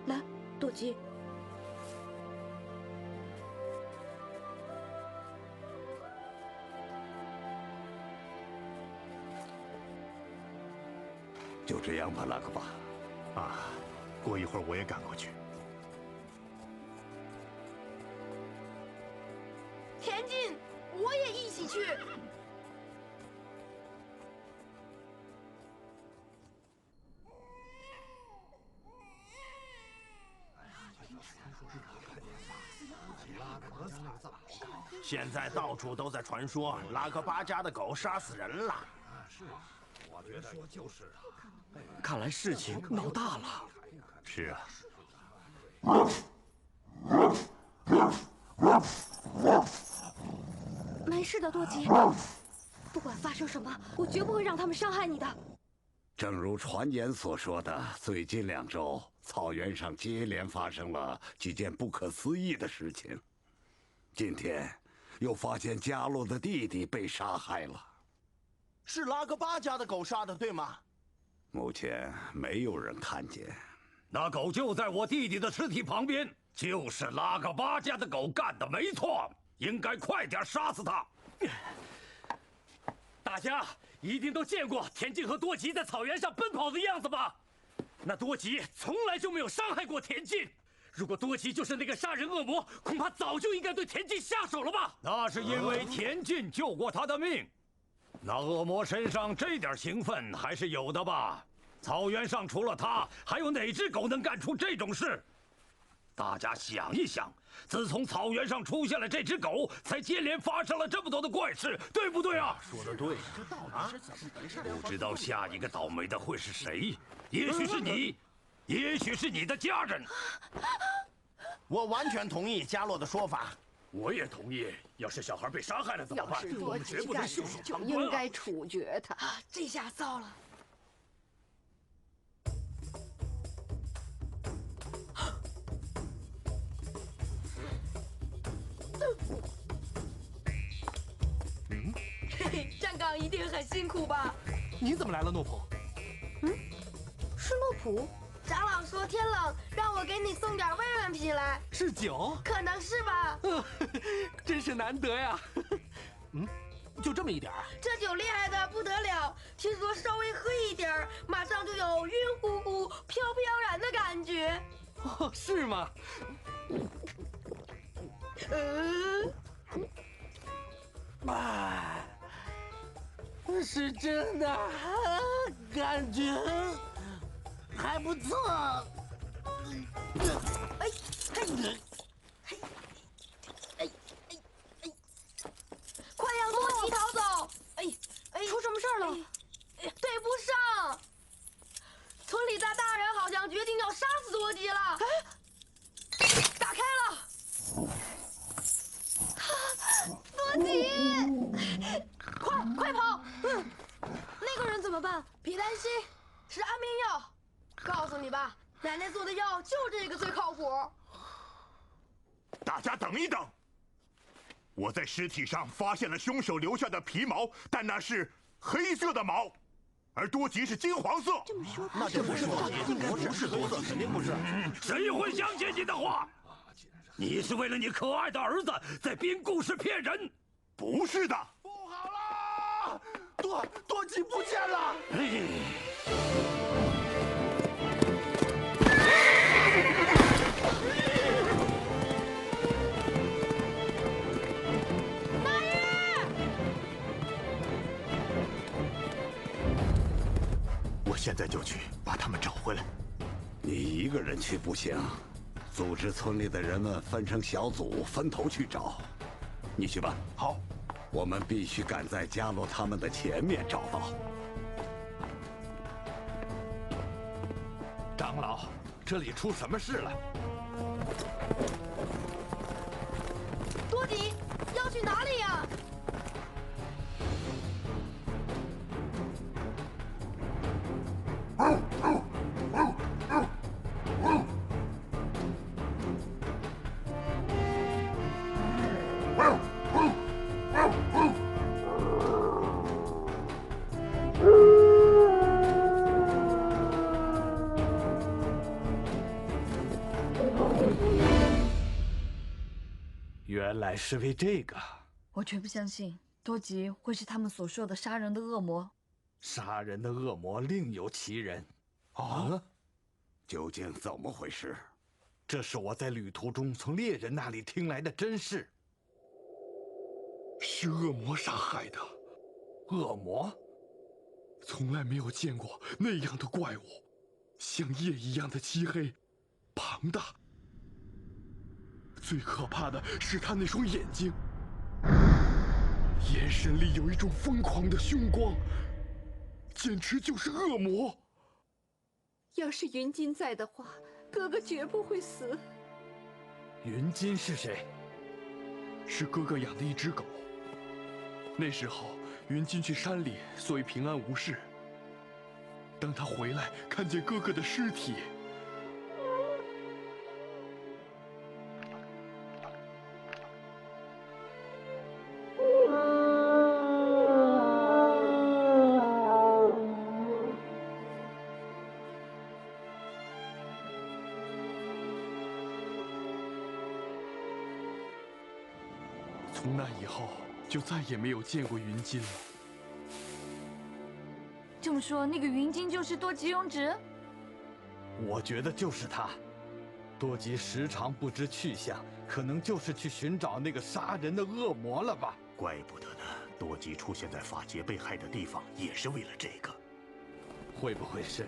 来，多吉。就这样吧，拉克巴。啊，过一会儿我也赶过去。田径，我也一起去。现在到处都在传说拉克巴家的狗杀死人了。是，我觉得说就是啊。看来事情闹大了。是啊。没事的，多吉。不管发生什么，我绝不会让他们伤害你的。正如传言所说的，最近2周，草原上接连发生了几件不可思议的事情。今天，又发现加洛的弟弟被杀害了。是拉格巴家的狗杀的，对吗？目前没有人看见。那狗就在我弟弟的尸体旁边，就是拉格巴家的狗干的，没错。应该快点杀死他。大家一定都见过田径和多吉在草原上奔跑的样子吧？那多吉从来就没有伤害过田径。如果多吉就是那个杀人恶魔，恐怕早就应该对田径下手了吧？那是因为田径救过他的命。那恶魔身上这点情分还是有的吧？草原上除了他，还有哪只狗能干出这种事？大家想一想，自从草原上出现了这只狗，才接连发生了这么多的怪事，对不对啊？说得对，这到底是怎么回事？不知道下一个倒霉的会是谁？也许是你，也许是你的家人。我完全同意加洛的说法。我也同意。要是小孩被杀害了怎么办？我们绝不能袖手就旁观应该处决他。这下糟了。站岗一定很辛苦吧？你怎么来了，诺普？是诺普。长老说天冷，让我给你送点慰问品来。是酒？可能是吧。真是难得呀。就这么一点啊？这酒厉害的不得了，听说稍微喝一点，马上就有晕乎乎、飘飘然的感觉。哦，是吗？是真的，感觉还不错。快让多吉逃走！出什么事儿了？对不上，村里的大人好像决定要杀死多吉了。打开了。多吉，快跑！那个人怎么办？别担心，是安眠药。告诉你吧，奶奶做的药就这个最靠谱。大家等一等，我在尸体上发现了凶手留下的皮毛，但那是黑色的毛，而多吉是金黄色。这么说，那就不是多吉，不是多吉，肯定不是。谁会相信你的话？你是为了你可爱的儿子在编故事骗人？不是的。不好了，多吉不见了。我现在就去把他们找回来。你一个人去不行，组织村里的人们分成小组，分头去找。你去吧。好，我们必须赶在加洛他们的前面找到。长老，这里出什么事了？多吉要去哪里呀？原来是为这个。我绝不相信多吉会是他们所说的杀人的恶魔。杀人的恶魔另有其人。啊？究竟怎么回事？这是我在旅途中从猎人那里听来的真事。是恶魔杀害的。恶魔？从来没有见过那样的怪物，像夜一样的漆黑、庞大。最可怕的是他那双眼睛，眼神里有一种疯狂的凶光，简直就是恶魔。要是云金在的话，哥哥绝不会死。云金是谁？是哥哥养的一只狗。那时候云金去山里，所以平安无事。当他回来，看见哥哥的尸体，从那以后就再也没有见过云金了。这么说，那个云金就是多吉永直？我觉得就是他。多吉时常不知去向，可能就是去寻找那个杀人的恶魔了吧？怪不得呢，多吉出现在法杰被害的地方，也是为了这个。会不会是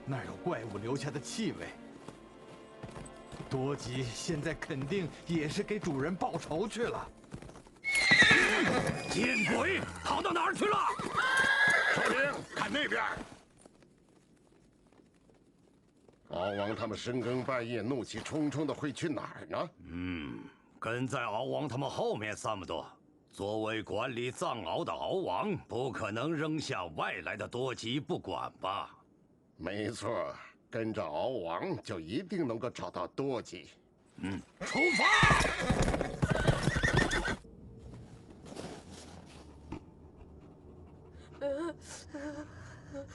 那儿有怪物留下的气味？多吉现在肯定也是给主人报仇去了。见鬼！逃到哪儿去了？首领，看那边！敖王他们深更半夜怒气冲冲的会去哪儿呢？跟在敖王他们后面3么多。作为管理藏獒的敖王，不可能扔下外来的多吉不管吧？没错，跟着敖王就一定能够找到多吉。出发！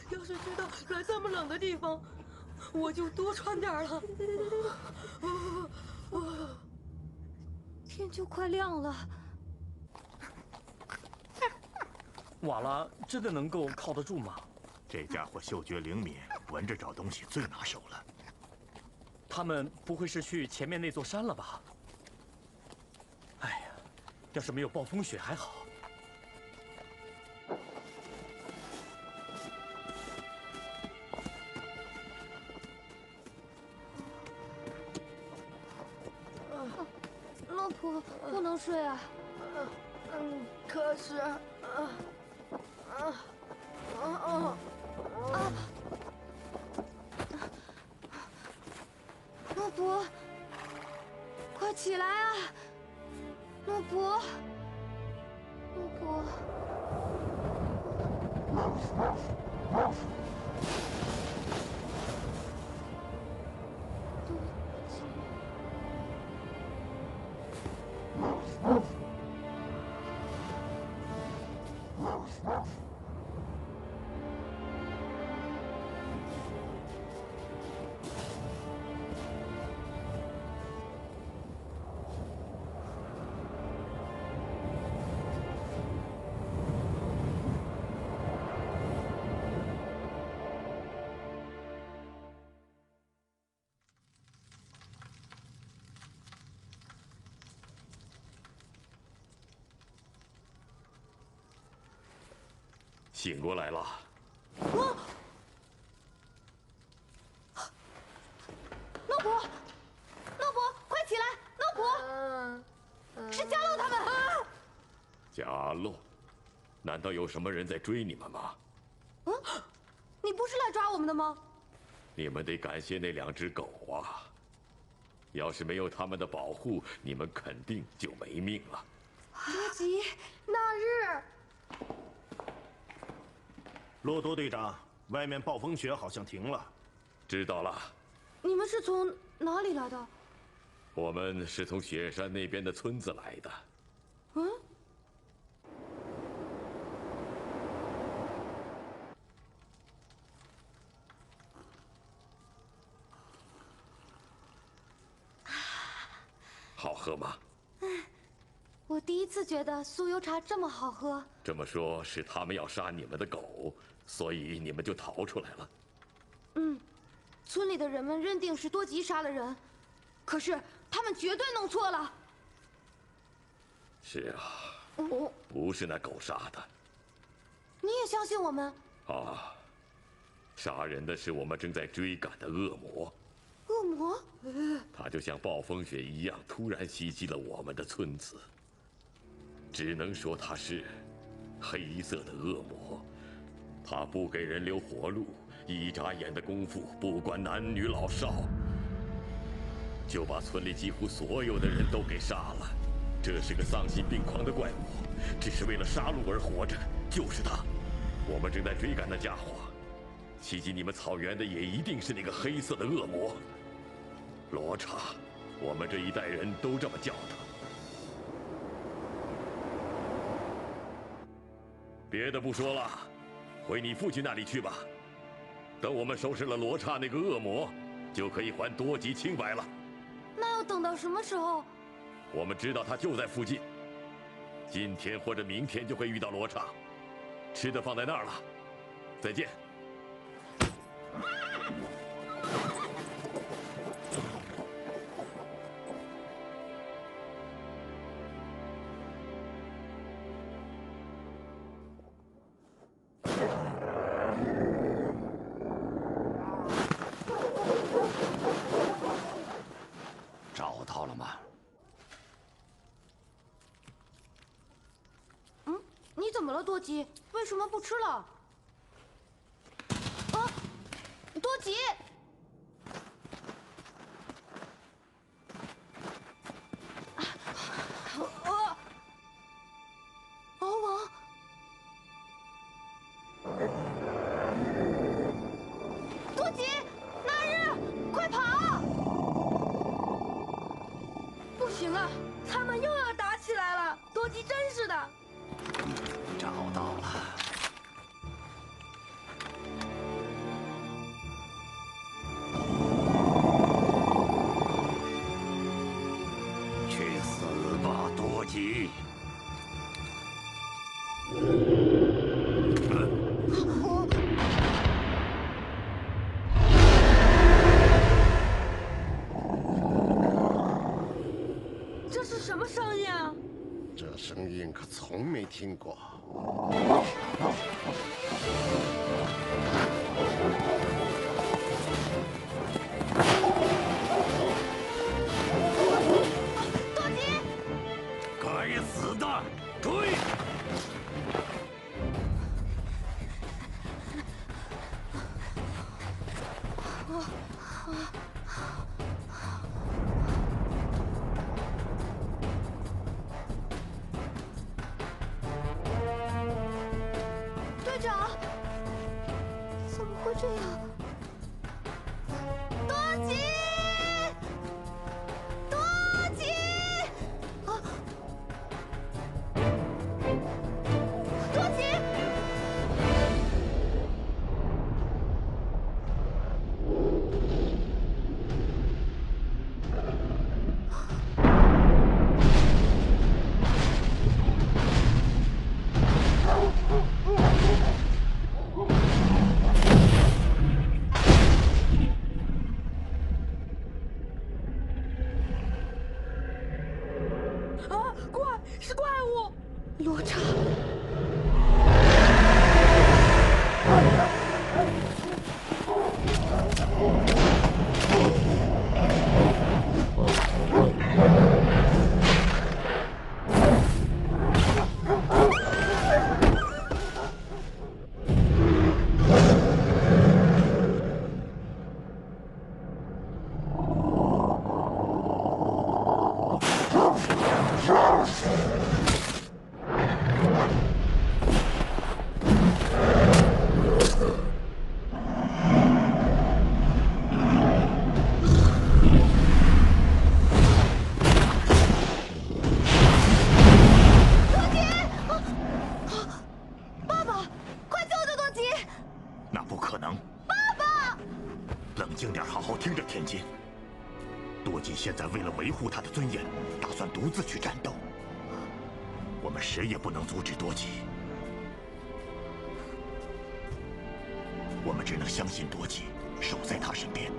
要是知道来这么冷的地方，我就多穿点了。天就快亮了。瓦拉真的能够靠得住吗？这家伙嗅觉灵敏，闻着找东西最拿手了。他们不会是去前面那座山了吧？哎呀，要是没有暴风雪还好。洛普，不能睡啊。可是，洛普，快起来啊！洛普，洛普。醒过来了。洛普，洛普，快起来！洛普，是加洛他们。加洛，难道有什么人在追你们吗？你不是来抓我们的吗？你们得感谢那2只狗啊！要是没有他们的保护，你们肯定就没命了。多吉，那日。洛多队长，外面暴风雪好像停了。知道了。你们是从哪里来的？我们是从雪山那边的村子来的。好喝吗？我第一次觉得酥油茶这么好喝。这么说，是他们要杀你们的狗，所以你们就逃出来了。村里的人们认定是多吉杀了人，可是他们绝对弄错了。是啊，不是那狗杀的。你也相信我们？啊，杀人的是我们正在追赶的恶魔。恶魔？它就像暴风雪一样，突然袭击了我们的村子。只能说它是黑色的恶魔，它不给人留活路，一眨眼的功夫，不管男女老少，就把村里几乎所有的人都给杀了。这是个丧心病狂的怪物，只是为了杀戮而活着，就是他。我们正在追赶那家伙，袭击你们草原的也一定是那个黑色的恶魔罗刹。我们这一代人都这么叫他。别的不说了，回你父亲那里去吧。等我们收拾了罗刹那个恶魔，就可以还多吉清白了。那要等到什么时候？我们知道他就在附近，今天或者明天就会遇到罗刹。吃的放在那儿了，再见。找到了吗？你怎么了，多吉？为什么不吃了？啊，多吉！敖王，多吉，那日，快跑！不行了，他们又要打起来了。多吉真是的。找到了。去死吧，多吉！这是什么声音啊？这声音可从没听过。多吉！该死的，追！队长，怎么会这样？多吉，多吉！啊，多吉！啊，是怪物！罗刹。爸爸，快救救多吉！那不可能。爸爸，冷静点，好好听着，天金。多吉现在为了维护他的尊严，打算独自去战斗。我们谁也不能阻止多吉。我们只能相信多吉，守在他身边。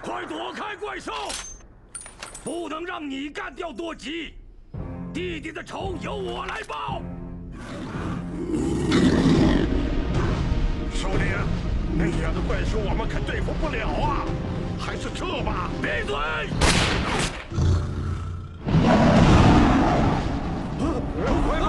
快躲开怪兽！不能让你干掉多吉！弟弟的仇由我来报。首领，那样的怪兽我们可对付不了啊，还是撤吧。闭嘴！快跑！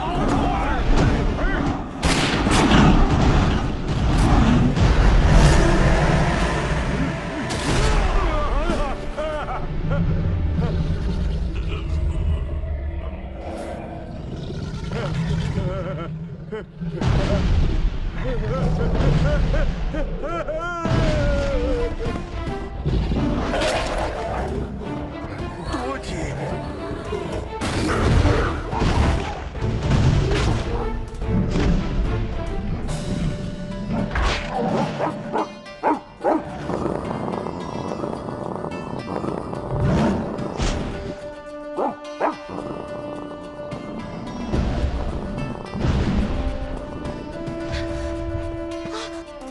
多吉，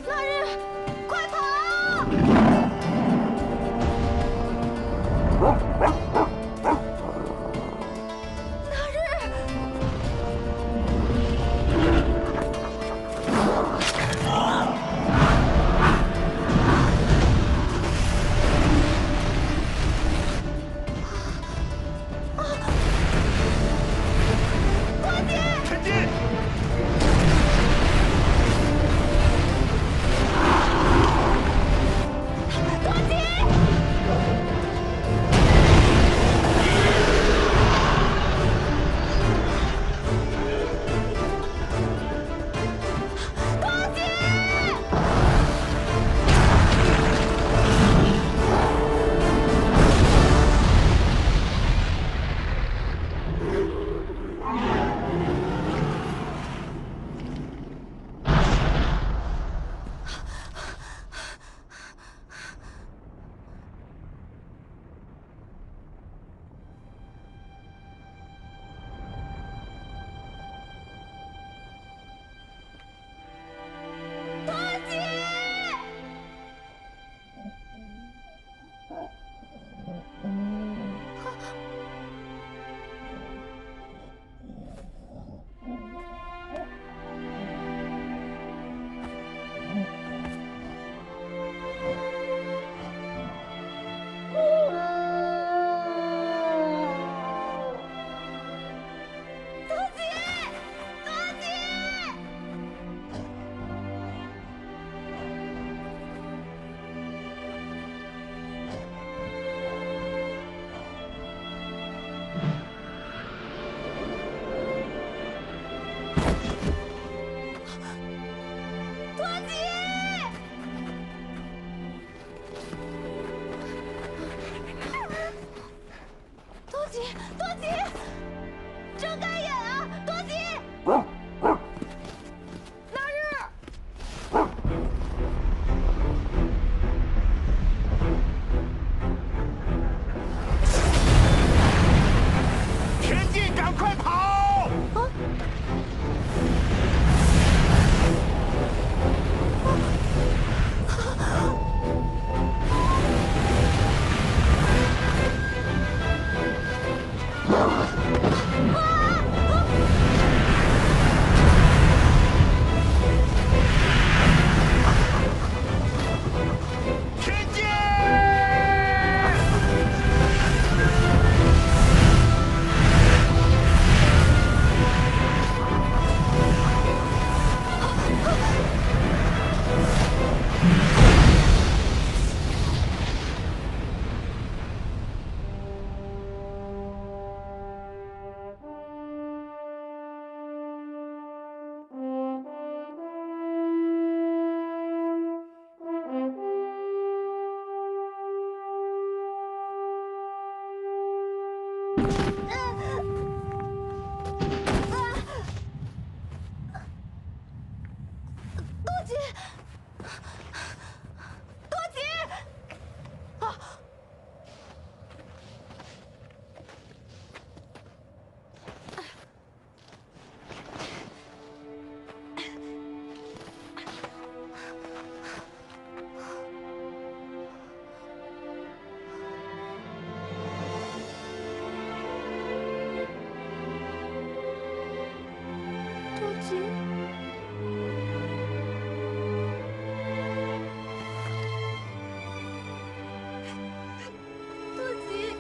那日，快跑！那日，多吉，前进！多吉！多吉！多吉！多吉！多吉！多吉！多吉！多吉！睁开眼啊，多吉！那日，前进，赶快跑！前进！吉。多吉。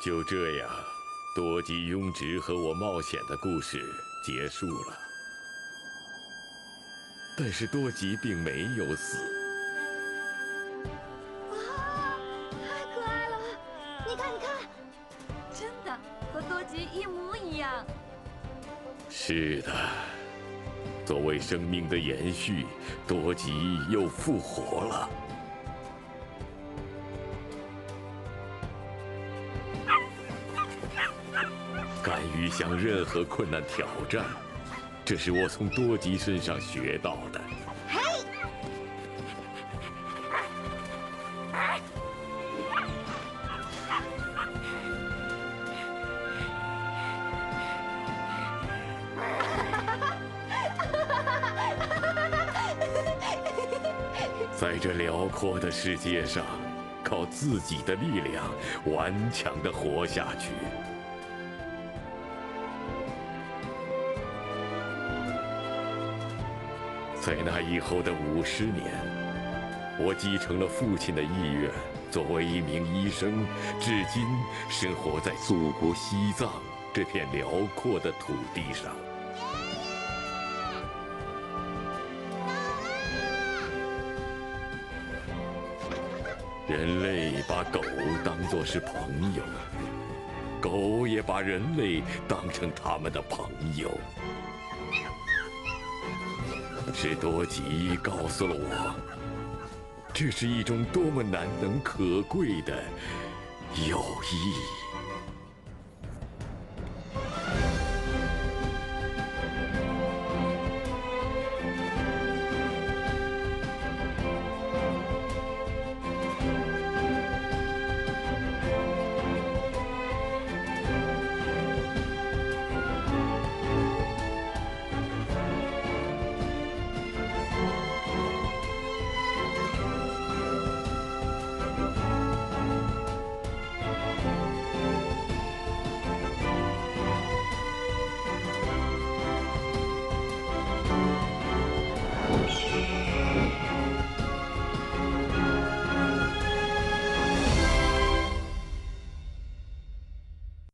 就这样，多吉庸直和我冒险的故事结束了。但是多吉并没有死。哇，太可爱了！你看，你看，真的和多吉一模一样。是的，作为生命的延续，多吉又复活了。敢于向任何困难挑战，这是我从多吉身上学到的。在这辽阔的世界上，靠自己的力量顽强地活下去。在那以后的50年，我继承了父亲的意愿，作为一名医生，至今生活在祖国西藏这片辽阔的土地上。人类把狗当作是朋友，狗也把人类当成他们的朋友。是多吉告诉了我，这是一种多么难能可贵的友谊。